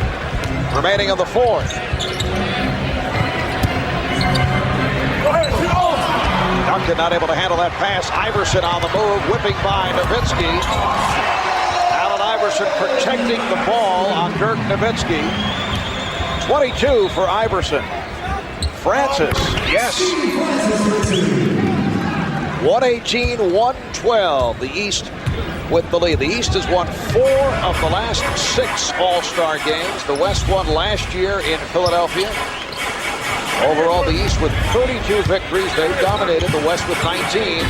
remaining in the fourth. Duncan not able to handle that pass. Iverson on the move, whipping by Nowitzki. Allen Iverson protecting the ball on Dirk Nowitzki. 22 for Iverson. Francis, yes. 118-112. The East with the lead. The East has won 4 of the last 6 All-Star games. The West won last year in Philadelphia. Overall, the East with 32 victories. They dominated the West with 19.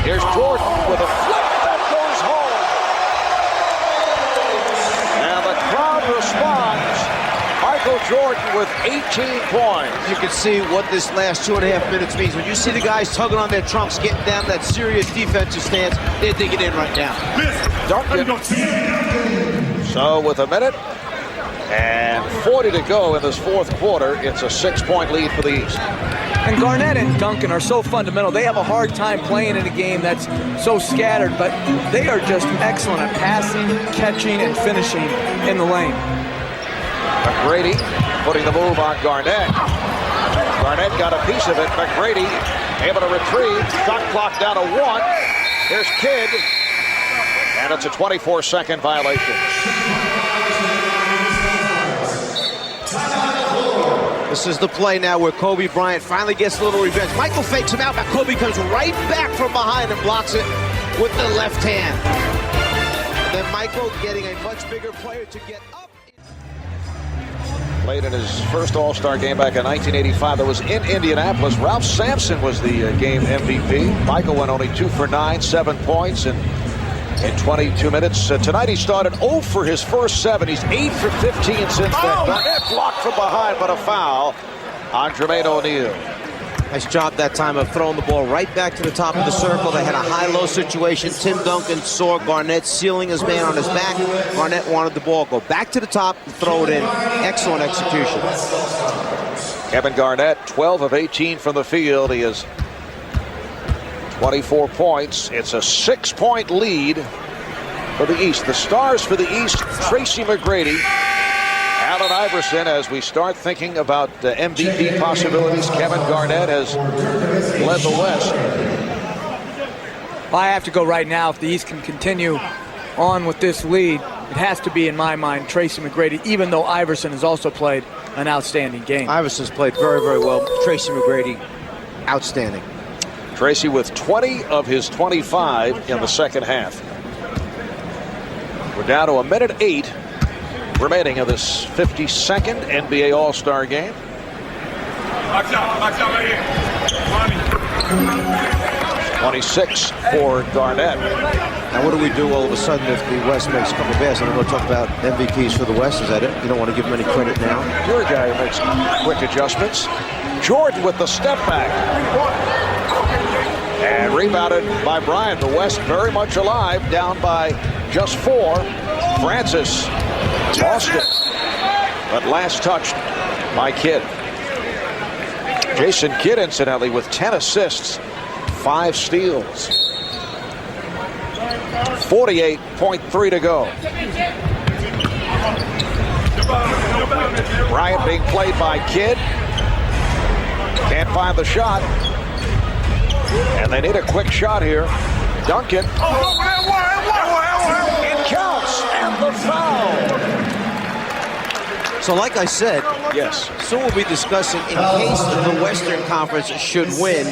Here's Jordan with a flip that goes home. And the crowd responds. Michael Jordan with 18 points. You can see what this last 2.5 minutes means. When you see the guys tugging on their trunks, getting down that serious defensive stance, they're digging in right now. Duncan. So with a minute and 40 to go in this fourth quarter, it's a 6-point lead for the East. And Garnett and Duncan are so fundamental. They have a hard time playing in a game that's so scattered, but they are just excellent at passing, catching, and finishing in the lane. McGrady putting the move on Garnett. Garnett got a piece of it. McGrady able to retrieve. Shot clock down to 1. Here's Kidd. And it's a 24-second violation. This is the play now where Kobe Bryant finally gets a little revenge. Michael fakes him out, but Kobe comes right back from behind and blocks it with the left hand. And then Michael getting a much bigger player to get up. Played in his first All-Star game back in 1985. That was in Indianapolis. Ralph Sampson was the game MVP. Michael went only 2 for 9, 7 points in 22 minutes. Tonight he started 0 for his first 7. He's 8 for 15 since then. Garnett blocked from behind, but a foul on Jermaine O'Neal. Nice job that time of throwing the ball right back to the top of the circle. They had a high-low situation. Tim Duncan saw Garnett sealing his man on his back. Garnett wanted the ball go back to the top and throw it in. Excellent execution. Kevin Garnett, 12 of 18 from the field. He has 24 points. It's a 6-point lead for the East. The stars for the East, Tracy McGrady, Allen Iverson. As we start thinking about MVP possibilities, Kevin Garnett has led the West. I have to go right now. If the East can continue on with this lead, it has to be, in my mind, Tracy McGrady, even though Iverson has also played an outstanding game. Iverson's played very, very well. Tracy McGrady, outstanding. Tracy with 20 of his 25 in the second half. We're down to a minute 8 remaining of this 52nd NBA All-Star game. Watch out right here. 26 for Garnett. Now, what do we do all of a sudden if the West makes a couple of passes? I'm going to talk about MVPs for the West. Is that it? You don't want to give them any credit now? You're a guy who makes quick adjustments. Jordan with the step back. And rebounded by Bryant. The West very much alive, down by just 4. Francis lost it, but last touched by Kidd. Jason Kidd, incidentally, with 10 assists, 5 steals. 48.3 to go. Bryant being played by Kidd. Can't find the shot. And they need a quick shot here. Duncan. It counts, and the foul. So like I said, yes. So we'll be discussing, in case the Western Conference should win,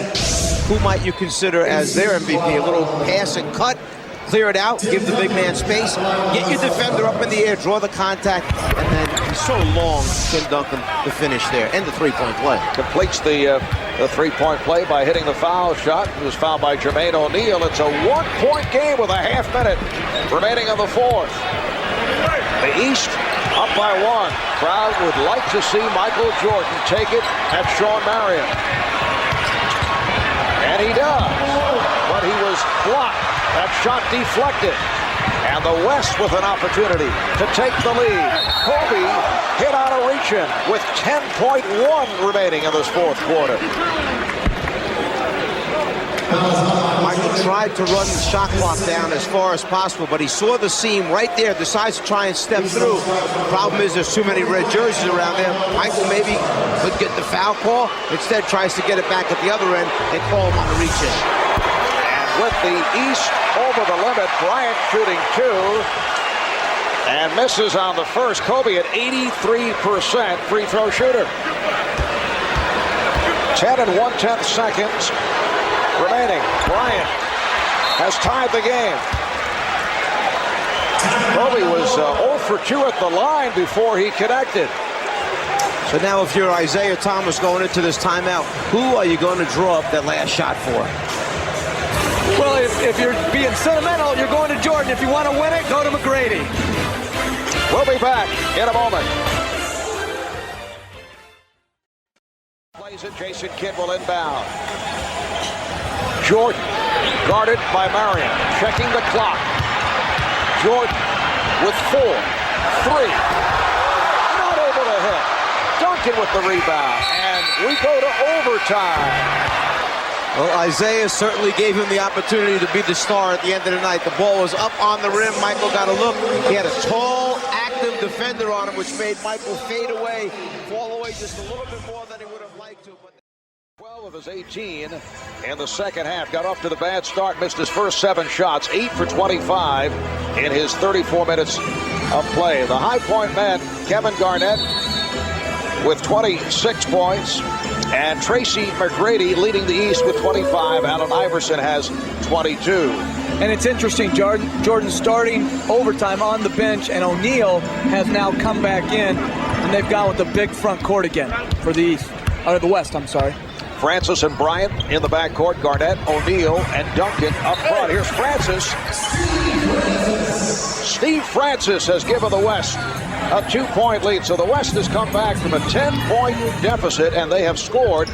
who might you consider as their MVP? A little pass and cut, clear it out, give the big man space, get your defender up in the air, draw the contact, and then he's so long, Tim Duncan, the finish there, and the three-point play. Completes the three-point play by hitting the foul shot. It was fouled by Jermaine O'Neal. It's a 1-point game with a half minute remaining in the fourth. The East up by 1. Crowd would like to see Michael Jordan take it at Sean Marion. And he does. But he was blocked. That shot deflected. And the West with an opportunity to take the lead. Kobe hit on a reach-in with 10.1 remaining in this fourth quarter. Michael tried to run the shot clock down as far as possible, but he saw the seam right there, decides to try and step through. Problem is there's too many red jerseys around there. Michael maybe could get the foul call. Instead tries to get it back at the other end and call him on the reach-in. And with the East over the limit, Bryant shooting 2. And misses on the first. Kobe at 83% free throw shooter. 10 and 1/10 seconds remaining. Bryant has tied the game. Kobe was 0 for 2 at the line before he connected. So now if you're Isaiah Thomas going into this timeout, who are you going to draw up that last shot for? Well, if you're being sentimental, you're going to Jordan. If you want to win it, go to McGrady. We'll be back in a moment. Plays it. Jason Kidd will inbound. Jordan guarded by Marion. Checking the clock. Jordan with 4, 3. Not able to hit. Duncan with the rebound. And we go to overtime. Well, Isaiah certainly gave him the opportunity to be the star at the end of the night. The ball was up on the rim. Michael got a look. He had a tall, active defender on him, which made Michael fade away, fall away just a little bit more than he would have liked to. But 12 of his 18 in the second half. Got off to the bad start. Missed his first 7 shots. 8 for 25 in his 34 minutes of play. The High Point man, Kevin Garnett, with 26 points. And Tracy McGrady leading the East with 25. Allen Iverson has 22. And it's interesting, Jordan starting overtime on the bench, and O'Neal has now come back in, and they've gone with the big front court again for the East, or the West, I'm sorry. Francis and Bryant in the backcourt. Garnett, O'Neal, and Duncan up front. Here's Francis. Steve Francis has given the West a 2-point lead. So the West has come back from a 10-point deficit, and they have scored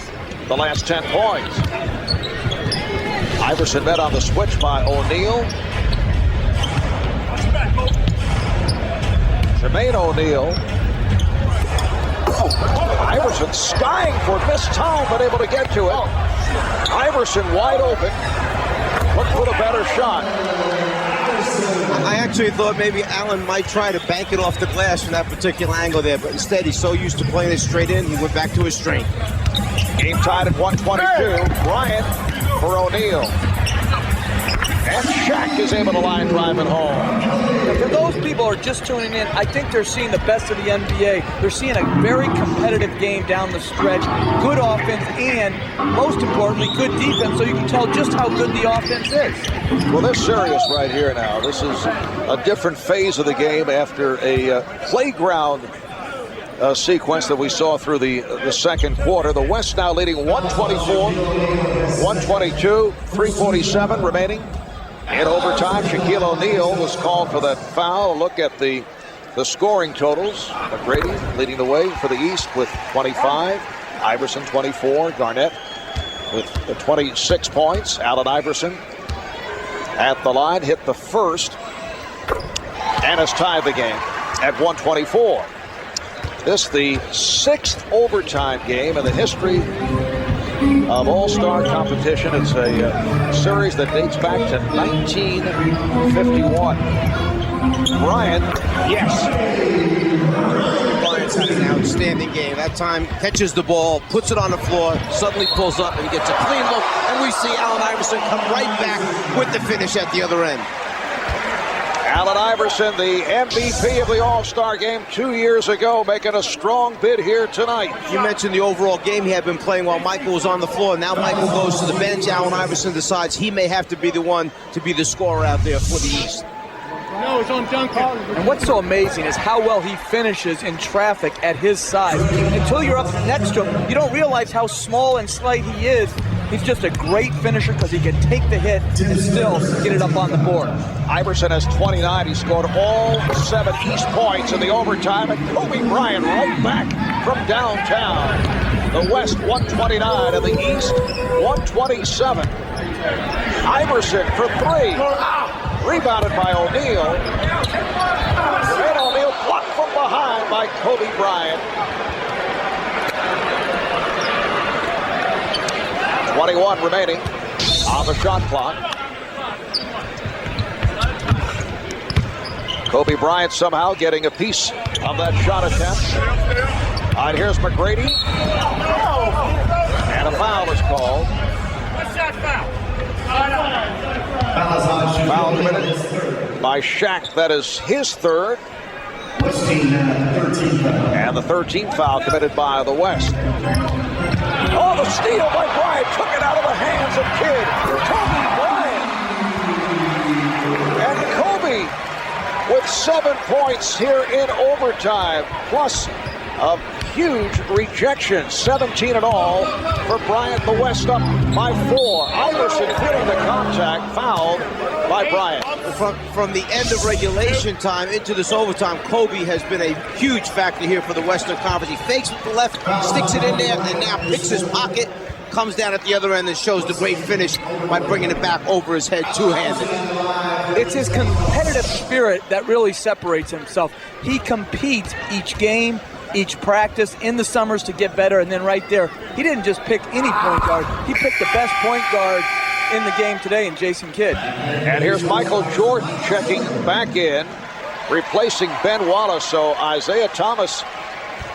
the last 10 points. Iverson met on the switch by O'Neal. Jermaine O'Neal. Iverson skying for missed time, but able to get to it. Iverson wide open. Look for the better shot. I actually thought maybe Allen might try to bank it off the glass from that particular angle there, but instead he's so used to playing it straight in, he went back to his strength. Game tied at 122. Bryant for O'Neal. And Shaq is able to line drive it home. Now, for those people who are just tuning in, I think they're seeing the best of the NBA. They're seeing a very competitive game down the stretch. Good offense and, most importantly, good defense, so you can tell just how good the offense is. Well, they're serious right here now. This is a different phase of the game after a playground sequence that we saw through the second quarter. The West now leading 124, 122, 3:47 remaining. In overtime, Shaquille O'Neal was called for that foul. Look at the scoring totals. McGrady leading the way for the East with 25. Iverson 24. Garnett with 26 points. Allen Iverson at the line hit the first and has tied the game at 124. This the 6th overtime game in the history of All-Star competition. It's a series that dates back to 1951. Bryant, yes. Bryant's had an outstanding game. That time catches the ball, puts it on the floor, suddenly pulls up and gets a clean look, and we see Allen Iverson come right back with the finish at the other end. Allen Iverson, the MVP of the All-Star game 2 years ago, making a strong bid here tonight. You mentioned the overall game he had been playing while Michael was on the floor. Now Michael goes to the bench. Allen Iverson decides he may have to be the one to be the scorer out there for the East. No, it's on Duncan. And what's so amazing is how well he finishes in traffic at his size. Until you're up next to him, you don't realize how small and slight he is. He's just a great finisher because he can take the hit and still get it up on the board. Iverson has 29. He scored all 7 East points in the overtime. And Kobe Bryant right back from downtown. The West 129 and the East 127. Iverson for 3. Rebounded by O'Neal. And O'Neal blocked from behind by Kobe Bryant. 21 remaining on the shot clock. Kobe Bryant somehow getting a piece of that shot attempt. All right, here's McGrady. And a foul is called. Foul committed by Shaq. That is his third. And the 13th foul committed by the West. Oh, the steal by Bryant. Took it out of the hands of Kidd. Kobe Bryant. And Kobe with 7 points here in overtime. Plus a huge rejection. 17 in all for Bryant. The West up by 4. Iverson feeling the contact, fouled by Bryant. From the end of regulation time into this overtime, Kobe has been a huge factor here for the Western Conference. He fakes with the left, sticks it in there, and now picks his pocket, comes down at the other end and shows the great finish by bringing it back over his head two-handed. It's his competitive spirit that really separates himself. He competes each game, each practice in the summers to get better, and then right there, he didn't just pick any point guard. He picked the best point guard in the game today in Jason Kidd. And here's Michael Jordan checking back in, replacing Ben Wallace. So Isaiah Thomas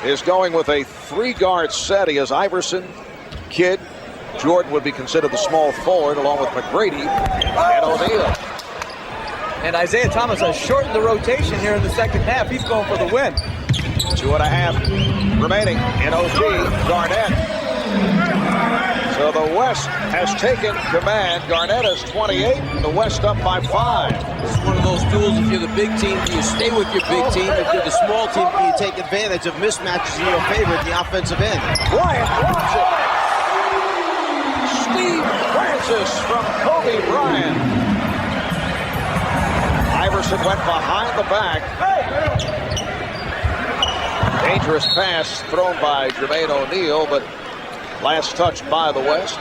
is going with a 3-guard set. He has Iverson, Kidd. Jordan would be considered the small forward along with McGrady and O'Neal. And Isaiah Thomas has shortened the rotation here in the second half. He's going for the win. 2.5 remaining in OT. Garnett. So the West has taken command. Garnett has 28. The West up by 5. This is one of those duels. If you're the big team, do you stay with your big team? If you're the small team, do you take advantage of mismatches in your favor at the offensive end? Bryant drops it. Steve Francis from Kobe Bryant. Iverson went behind the back. Dangerous pass thrown by Jermaine O'Neal, but last touch by the West.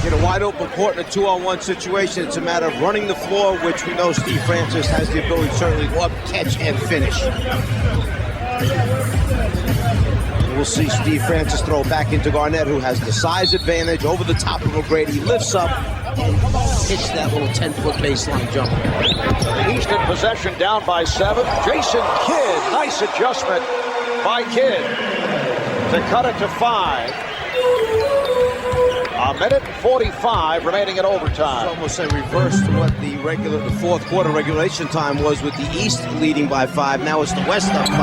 Get a wide open court in a 2-on-1 situation. It's a matter of running the floor, which we know Steve Francis has the ability certainly to go up, catch, and finish. We'll see Steve Francis throw back into Garnett, who has the size advantage over the top of O'Grady. Lifts up and hits that little 10-foot baseline jumper. The East in possession down by 7. Jason Kidd, nice adjustment by Kidd to cut it to 5. A minute 45 remaining in overtime. It's almost a reverse to what the fourth quarter regulation time was, with the East leading by 5. Now it's the West up 5.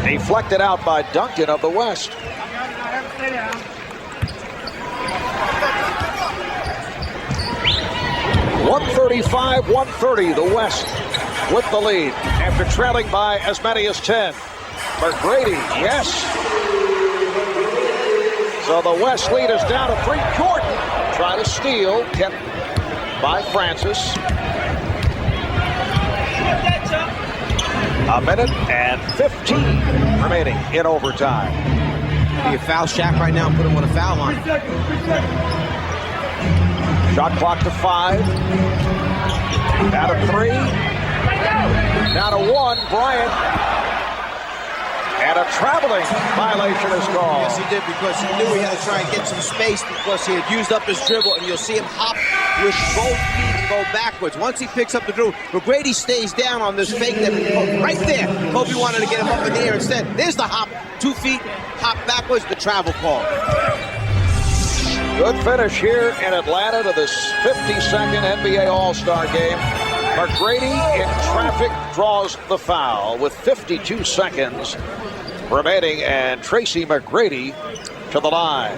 Deflected out by Duncan of the West. .135-130, the West with the lead after trailing by as many as 10. McGrady, yes. So the West lead is down to 3. Jordan try to steal, kept by Francis. A minute and 15 remaining in overtime. Be a foul Shaq right now and put him on a foul line. Shot clock to 5. Down to 3. Down to 1. Bryant. And a traveling violation is called. Yes, he did, because he knew he had to try and get some space because he had used up his dribble, and you'll see him hop with both feet and go backwards. Once he picks up the dribble, McGrady stays down on this fake that right there. Kobe wanted to get him up in the air instead. There's the hop, 2 feet, hop backwards, the travel call. Good finish here in Atlanta to this 52nd NBA All-Star game. McGrady in traffic draws the foul with 52 seconds remaining, and Tracy McGrady to the line.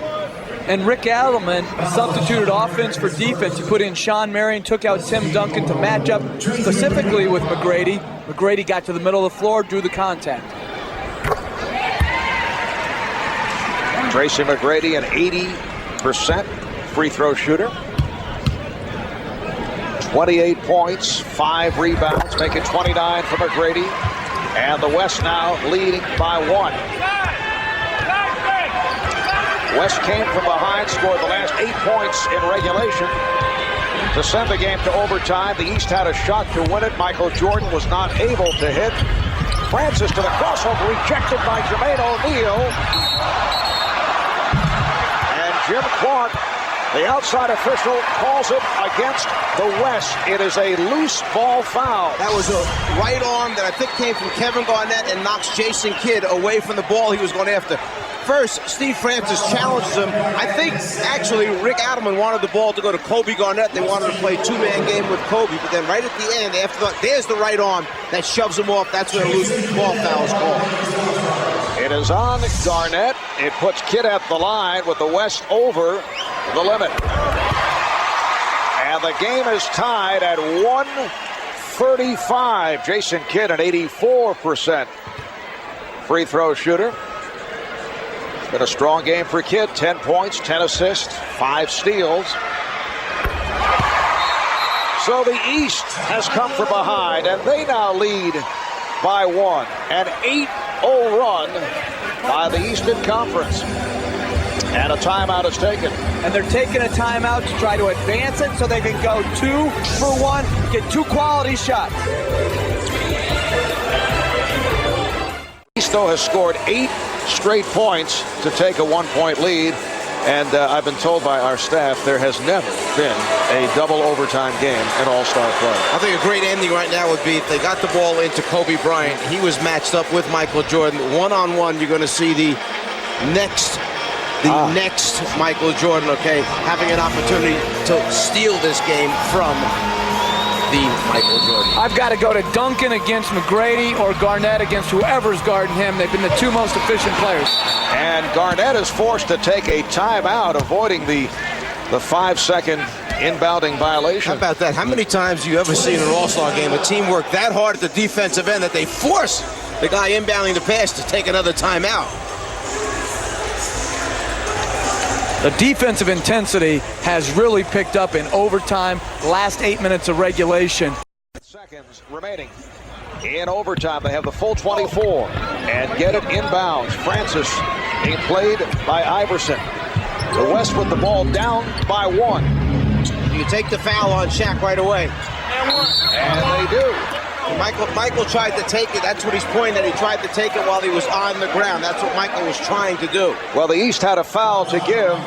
And Rick Adelman substituted offense for defense. He put in Sean Marion, took out Tim Duncan to match up specifically with McGrady. McGrady got to the middle of the floor, drew the contact. Tracy McGrady, an 80% free throw shooter. 28 points, 5 rebounds, make it 29 for McGrady. And the West now leading by 1. West came from behind, scored the last 8 points in regulation to send the game to overtime. The East had a shot to win it. Michael Jordan was not able to hit. Francis to the crossover, rejected by Jermaine O'Neal. And Jim Clark, the outside official, calls it against the West. It is a loose ball foul. That was a right arm that I think came from Kevin Garnett and knocks Jason Kidd away from the ball he was going after. First, Steve Francis challenges him. I think, actually, Rick Adelman wanted the ball to go to Kobe Garnett. They wanted to play two-man game with Kobe. But then right at the end, there's the right arm that shoves him off. That's where a loose ball foul is called. It is on Garnett. It puts Kidd at the line with the West over the limit. And the game is tied at 135. Jason Kidd, an 84% free throw shooter. It's been a strong game for Kidd. 10 points, 10 assists, 5 steals. So the East has come from behind, and they now lead by 1. An 8-0 run by the Eastern Conference. And a timeout is taken. And they're taking a timeout to try to advance it so they can go 2 for 1, get 2 quality shots. East, though, has scored 8 straight points to take a 1-point lead. And I've been told by our staff there has never been a double overtime game in All-Star play. I think a great ending right now would be if they got the ball into Kobe Bryant. He was matched up with Michael Jordan. One-on-one, you're going to see the next Michael Jordan, okay, having an opportunity to steal this game from the Michael Jordan. I've got to go to Duncan against McGrady or Garnett against whoever's guarding him. They've been the 2 most efficient players. And Garnett is forced to take a timeout, avoiding the 5-second inbounding violation. How about that? How many times have you ever seen in an All-Star game a team work that hard at the defensive end that they force the guy inbounding the pass to take another timeout? The defensive intensity has really picked up in overtime, last 8 minutes of regulation. Seconds remaining in overtime. They have the full 24 and get it inbounds. Francis being played by Iverson. The West with the ball down by 1. You take the foul on Shaq right away. And they do. Michael tried to take it. That's what he's pointing at. He tried to take it while he was on the ground. That's what Michael was trying to do. Well, the East had a foul to give.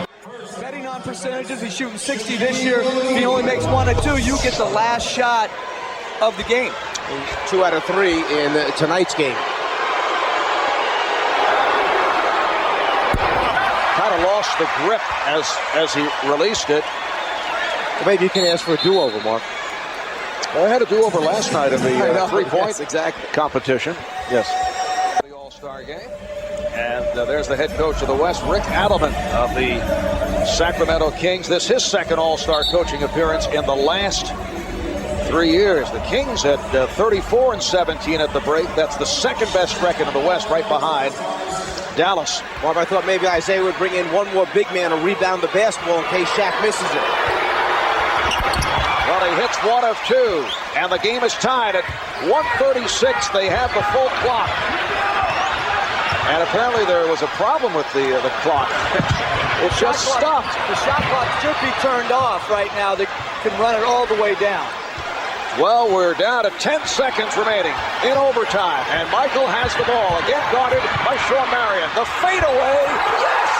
Betting on percentages, he's shooting 60 this year. If he only makes 1 or 2, you get the last shot of the game. 2 out of 3 in tonight's game. Kind of lost the grip as he released it. Well, maybe you can ask for a do-over, Mark. Well, I had a do-over last night in the three-point competition. Yes. The All-Star game. And there's the head coach of the West, Rick Adelman of the Sacramento Kings. This is his second All-Star coaching appearance in the last 3 years. The Kings had 34-17 at the break. That's the second best record in the West, right behind Dallas. Mark, I thought maybe Isaiah would bring in one more big man to rebound the basketball in case Shaq misses it. Well, he hits 1 of 2, and the game is tied at 1:36. They have the full clock. And apparently there was a problem with the clock. It just stopped. The shot clock should be turned off right now. They can run it all the way down. Well, we're down to 10 seconds remaining in overtime. And Michael has the ball. Again guarded by Sean Marion. The fadeaway. Yes!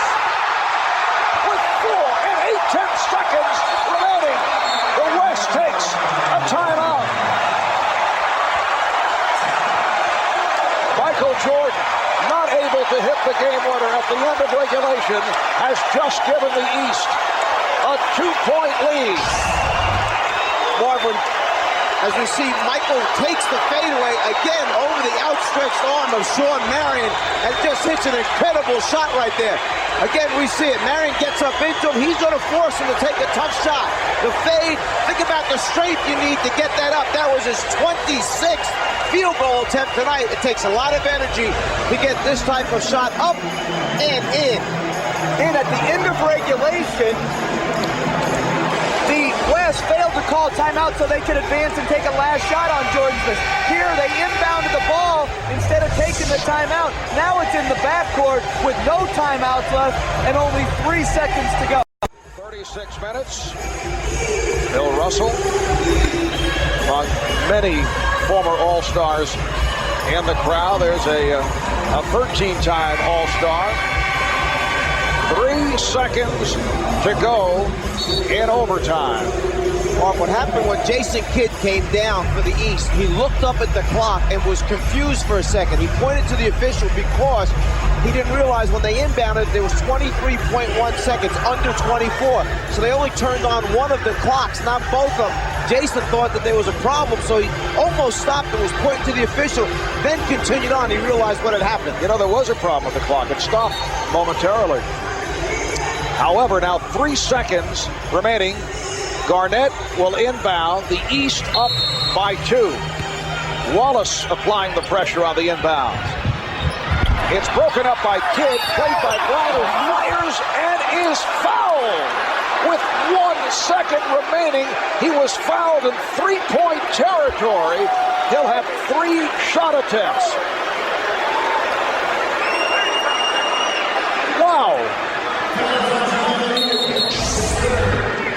With 4 and 8/10 seconds remaining, the West takes a timeout. Michael Jordan, not able to hit the game winner at the end of regulation, has just given the East a 2-point lead. Marvin, as we see, Michael takes the fadeaway again over the outstretched arm of Sean Marion and just hits an incredible shot right there. Again, we see it. Marion gets up into him. He's going to force him to take a tough shot. The fade, think about the strength you need to get that up. That was his 26th field goal attempt tonight. It takes a lot of energy to get this type of shot up and in. And at the end of regulation, the West failed to call timeout so they could advance and take a last shot on Jordan Smith. Here they inbounded the ball instead of taking the timeout. Now it's in the backcourt with no timeouts left and only 3 seconds to go. 36 minutes. Bill Russell, among many former All-Stars in the crowd. There's a 13-time All-Star. 3 seconds to go in overtime. Mark, what happened when Jason Kidd came down for the East, he looked up at the clock and was confused for a second. He pointed to the official because he didn't realize when they inbounded there was 23.1 seconds, under 24. So they only turned on one of the clocks, not both of them. Jason thought that there was a problem, so he almost stopped and was pointing to the official, then continued on. He realized what had happened. You know, there was a problem with the clock. It stopped momentarily. However, now 3 seconds remaining. Garnett will inbound. The East up by 2. Wallace applying the pressure on the inbound. It's broken up by Kidd, played by Brown, who fires and is fouled. With 1 second remaining, he was fouled in 3-point territory. He'll have 3 shot attempts. Wow.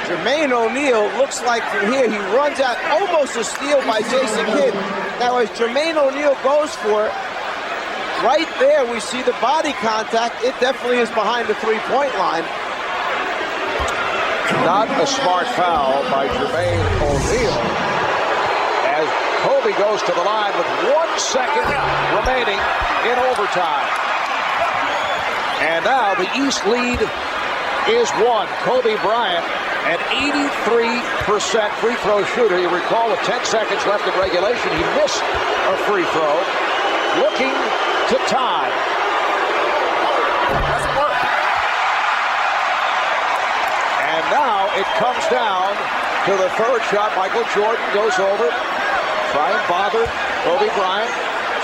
Jermaine O'Neal looks like from here he runs out, almost a steal by Jason Kidd. Now as Jermaine O'Neal goes for it, right there we see the body contact. It definitely is behind the 3-point line. Not a smart foul by Jermaine O'Neal as Kobe goes to the line with 1 second remaining in overtime. And now the East lead is 1. Kobe Bryant, an 83% free throw shooter. You recall with 10 seconds left in regulation, he missed a free throw. Looking to tie. And now it comes down to the third shot. Michael Jordan goes over, try and bother Kobe Bryant.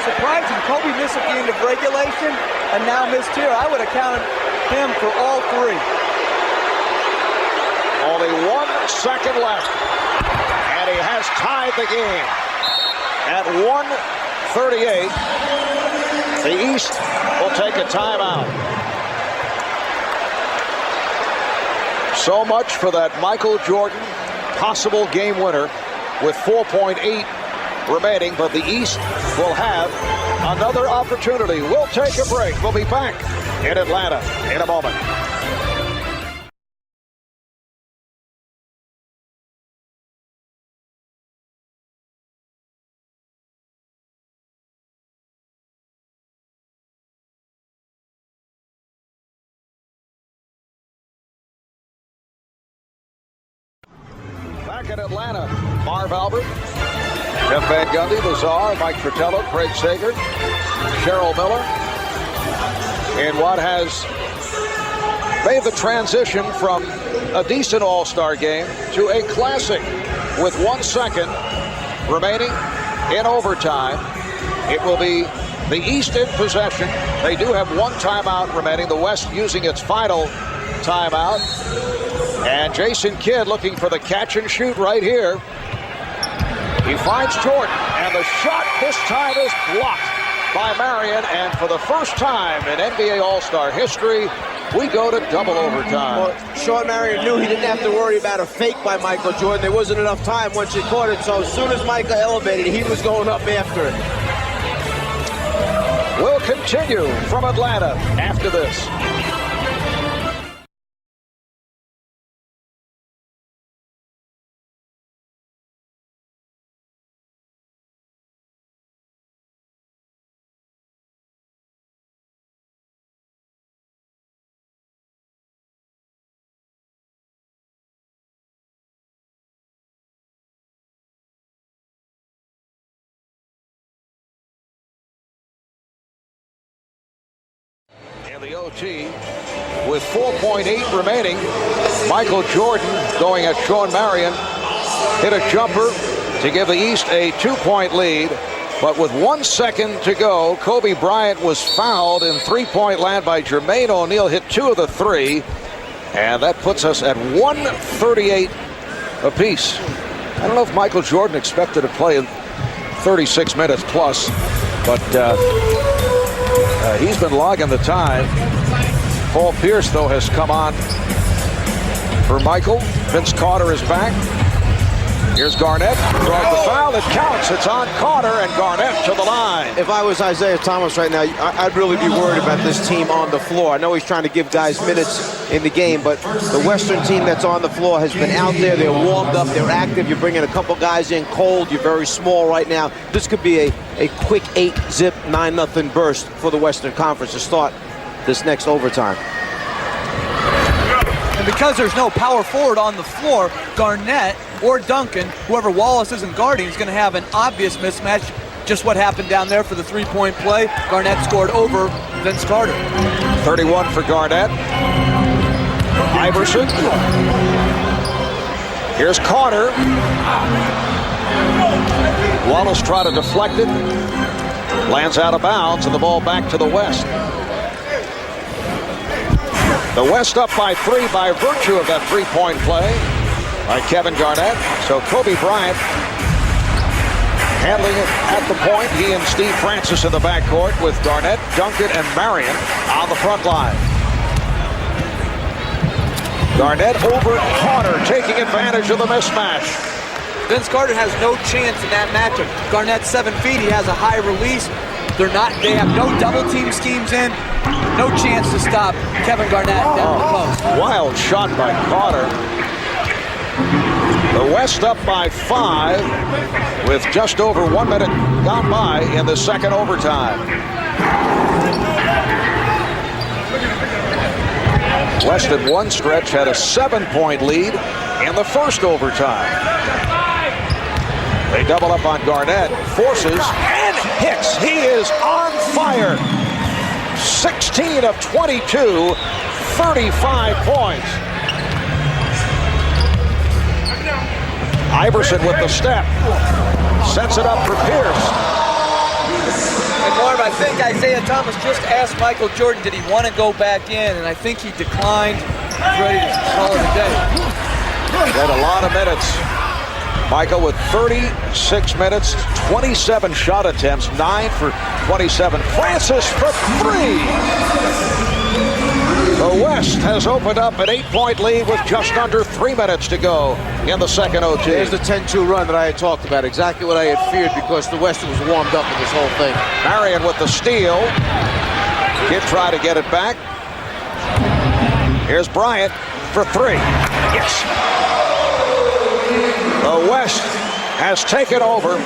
Surprising, Kobe missed at the end of regulation and now missed here. I would have counted him for all 3. Only 1 second left, and he has tied the game. At 1:38, the East will take a timeout. So much for that Michael Jordan possible game winner with 4.8 remaining, but the East will have another opportunity. We'll take a break. We'll be back in Atlanta in a moment. Back in Atlanta, Marv Albert, Jeff Van Gundy, Lazar, Mike Fratello, Craig Sager, Cheryl Miller, in what has made the transition from a decent All-Star game to a classic with 1 second remaining in overtime. It will be the East in possession. They do have 1 timeout remaining. The West using its final timeout. And Jason Kidd looking for the catch and shoot right here. He finds Jordan, and the shot this time is blocked by Marion. And for the first time in NBA All-Star history, we go to double overtime. Well, Sean Marion knew he didn't have to worry about a fake by Michael Jordan. There wasn't enough time once he caught it, so as soon as Michael elevated, he was going up after it. We'll continue from Atlanta after this. The OT with 4.8 remaining. Michael Jordan going at Sean Marion. Hit a jumper to give the East a 2-point lead. But with 1 second to go, Kobe Bryant was fouled in 3-point land by Jermaine O'Neal. Hit 2 of the 3. And that puts us at 138 apiece. I don't know if Michael Jordan expected to play in 36 minutes plus. But he's been logging the time. Paul Pierce, though, has come on for Michael. Vince Carter is back. Here's Garnett. Draws the foul. It counts. It's on Carter, and Garnett to the line. If I was Isaiah Thomas right now, I'd really be worried about this team on the floor. I know he's trying to give guys minutes in the game, but the Western team that's on the floor has been out there. They're warmed up. They're active. You're bringing a couple guys in cold. You're very small right now. This could be a quick 8-zip, 9-0 burst for the Western Conference to start this next overtime. And because there's no power forward on the floor, Garnett or Duncan, whoever Wallace isn't guarding, is going to have an obvious mismatch. Just what happened down there for the three-point play. Garnett scored over Vince Carter. 31 for Garnett. Iverson. Here's Carter. Wallace tried to deflect it. Lands out of bounds, and the ball back to the West. The West up by 3 by virtue of that three-point play by Kevin Garnett. So Kobe Bryant handling it at the point. He and Steve Francis in the backcourt with Garnett, Duncan, and Marion on the front line. Garnett over Carter, taking advantage of the mismatch. Vince Carter has no chance in that matchup. Garnett's 7 feet. He has a high release. They have no double team schemes in. No chance to stop Kevin Garnett down the post. Wild shot by Carter. The West up by 5 with just over 1 minute gone by in the second overtime. West at one stretch had a 7-point lead in the first overtime. They double up on Garnett, forces, and hits. He is on fire. 16 of 22, 35 points. Iverson with the step. Sets it up for Pierce. And Marv, I think Isaiah Thomas just asked Michael Jordan, did he want to go back in? And I think he declined. He's ready to call it a day. Played a lot of minutes. Michael with 36 minutes, 27 shot attempts, 9 for 27. Francis for 3. The West has opened up an 8-point lead with just under 3 minutes to go in the second OT. There's the 10-2 run that I had talked about. Exactly what I had feared because the West was warmed up in this whole thing. Marion with the steal. Kid try to get it back. Here's Bryant for 3. Yes. The West has taken over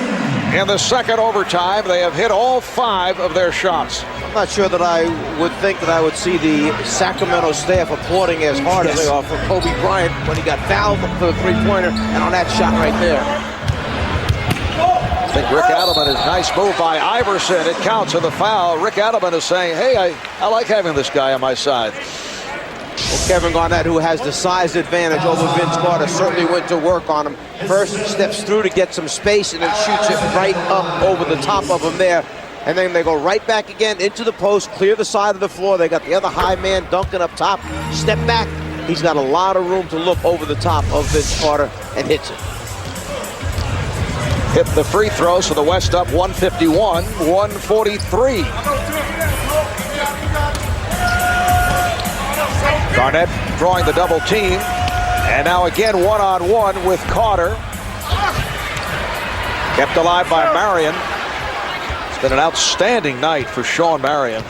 in the second overtime. They have hit all 5 of their shots. I'm not sure that I would think that I would see the Sacramento staff applauding as hard as they are for Kobe Bryant when he got fouled for the three-pointer and on that shot right there. I think Rick Adelman is nice move by Iverson. It counts in the foul. Rick Adelman is saying, hey, I like having this guy on my side. Well, Kevin Garnett, who has the size advantage over Vince Carter, certainly went to work on him. First steps through to get some space and then shoots it right up over the top of him there. And then they go right back again into the post, clear the side of the floor. They got the other high man, Duncan, up top. Step back. He's got a lot of room to look over the top of Vince Carter and hits it. Hit the free throw, so the West up 151, 143. Garnett drawing the double team. And now again one-on-one with Carter. Kept alive by Marion. It's been an outstanding night for Sean Marion.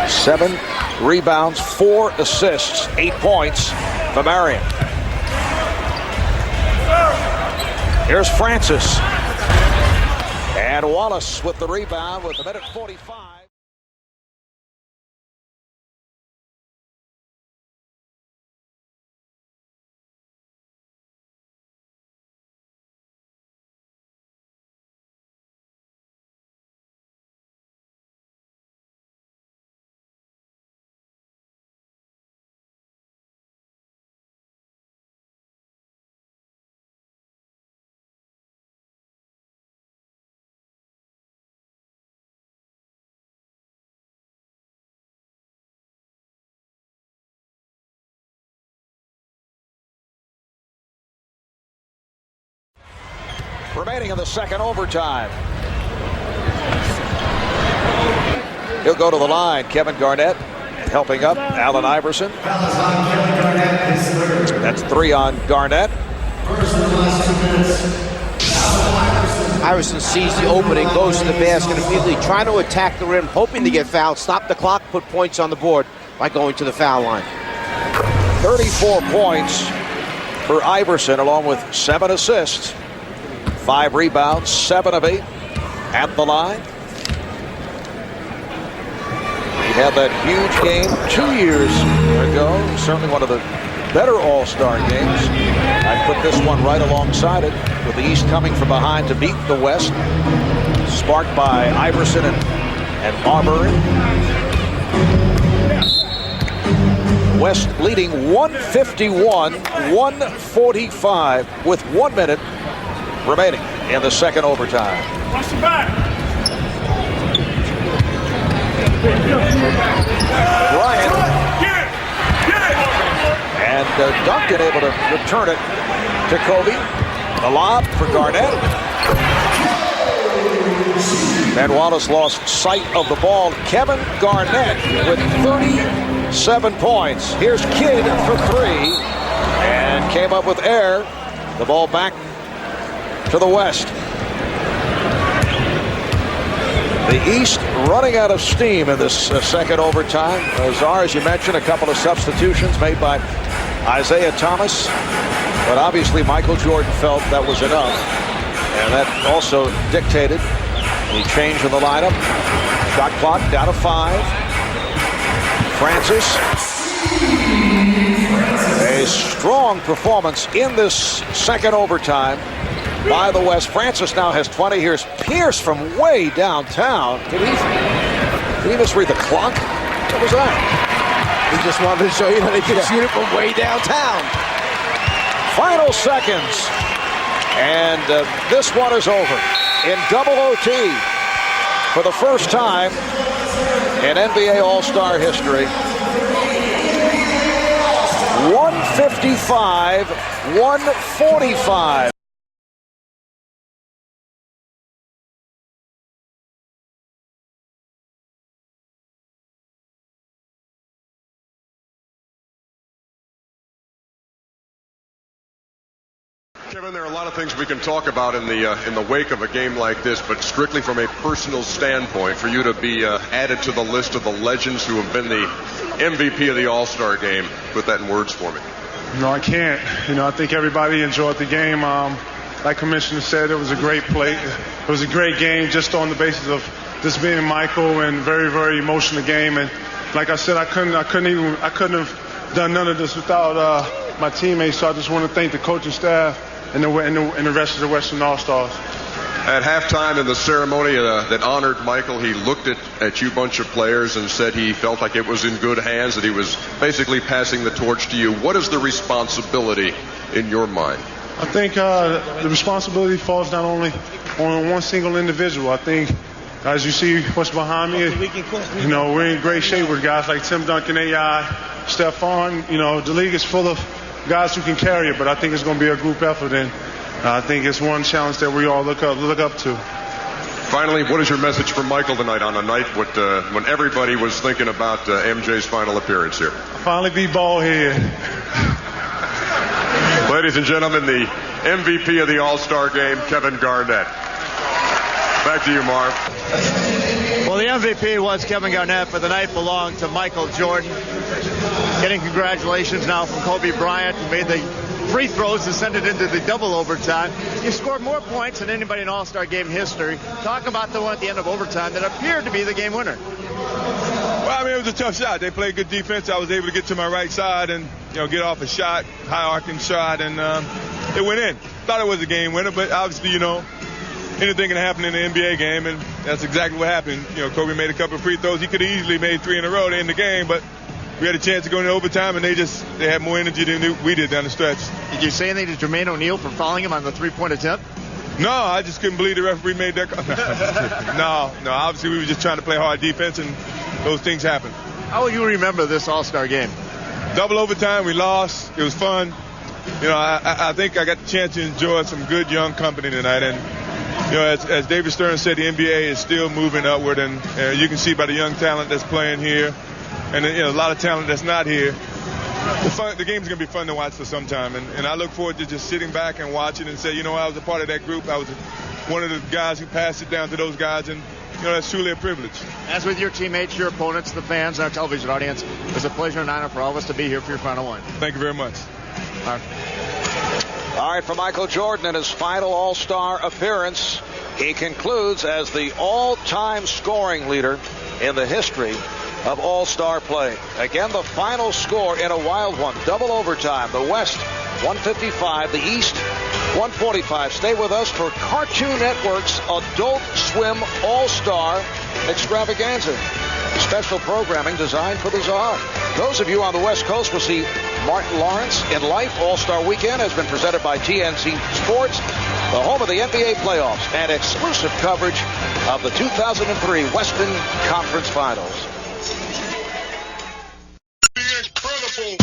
7 rebounds, 4 assists, 8 points for Marion. Here's Francis. And Wallace with the rebound with 1:45. Remaining in the second overtime. He'll go to the line. Kevin Garnett helping up Allen Iverson. That's 3 on Garnett. Iverson sees the opening, goes to the basket immediately, trying to attack the rim, hoping to get fouled, stop the clock, put points on the board by going to the foul line. 34 points for Iverson, along with 7 assists, 5 rebounds, 7 of 8 at the line. He had that huge game 2 years ago, certainly one of the better All-Star games. I'd put this one right alongside it, with the East coming from behind to beat the West, sparked by Iverson and Marbury. West leading 151-145 with 1 minute remaining in the second overtime. Watch your back. Bryant and Duncan able to return it to Kobe. The lob for Garnett. And Wallace lost sight of the ball. Kevin Garnett with 37 points. Here's Kidd for 3 and came up with air. The ball back to the West. The East running out of steam in this second overtime. Czar, as you mentioned, a couple of substitutions made by Isaiah Thomas. But obviously Michael Jordan felt that was enough. And that also dictated the change in the lineup. Shot clock down to 5. Francis. A strong performance in this second overtime by the West. Francis now has 20. Here's Pierce from way downtown. Did he misread the clock? What was that? He just wanted to show you that he could shoot it from way downtown. Final seconds. And this one is over in double OT for the first time in NBA All-Star history. 155-145. Kevin, there are a lot of things we can talk about in the wake of a game like this, but strictly from a personal standpoint, for you to be added to the list of the legends who have been the MVP of the All-Star game, put that in words for me. No, I can't. I think everybody enjoyed the game. Like Commissioner said, it was a great play. It was a great game just on the basis of this being Michael, and very, very emotional game. And like I said, I couldn't have done none of this without my teammates. So I just want to thank the coaching staff and the rest of the Western All-Stars. At halftime in the ceremony that honored Michael, he looked at you bunch of players and said he felt like it was in good hands, that he was basically passing the torch to you. What is the responsibility in your mind? I think the responsibility falls not only on one single individual. I think, as you see what's behind me, we're in great shape with guys like Tim Duncan, AI, Stephon. The league is full of guys who can carry it, but I think it's going to be a group effort, and I think it's one challenge that we all look up to. Finally, what is your message for Michael tonight on a night when everybody was thinking about MJ's final appearance here? Finally beat ballhead. Ladies and gentlemen, the MVP of the All-Star game, Kevin Garnett. Back to you, Marv. Well, the MVP was Kevin Garnett, but the night belonged to Michael Jordan. Getting congratulations now from Kobe Bryant, who made the free throws to send it into the double overtime. You scored more points than anybody in All-Star game history. Talk about the one at the end of overtime that appeared to be the game winner. Well, it was a tough shot. They played good defense. I was able to get to my right side and get off a shot, high arcing shot, and it went in. Thought it was a game winner, but obviously, anything can happen in the NBA game, and that's exactly what happened. Kobe made a couple of free throws. He could have easily made 3 in a row to end the game, but we had a chance to go into overtime, and they had more energy than we did down the stretch. Did you say anything to Jermaine O'Neal for fouling him on the three-point attempt? No, I just couldn't believe the referee made that call. No, obviously we were just trying to play hard defense, and those things happen. How will you remember this All-Star game? Double overtime, we lost. It was fun. I think I got the chance to enjoy some good young company tonight, and as David Stern said, the NBA is still moving upward, and you can see by the young talent that's playing here, and a lot of talent that's not here. the game's going to be fun to watch for some time, and I look forward to just sitting back and watching and say, I was a part of that group. I was one of the guys who passed it down to those guys, and that's truly a privilege. As with your teammates, your opponents, the fans, and our television audience, it's a pleasure and honor for all of us to be here for your final one. Thank you very much. All right, for Michael Jordan in his final All-Star appearance, he concludes as the all-time scoring leader in the history of All-Star play. Again, the final score in a wild one, double overtime. The West 155, the East 145. Stay with us for Cartoon Network's Adult Swim All-Star Extravaganza. Special programming designed for the Czar. Those of you on the West Coast will see Martin Lawrence in Life. All-Star Weekend has been presented by TNC Sports, the home of the NBA playoffs, and exclusive coverage of the 2003 Western Conference Finals. The incredible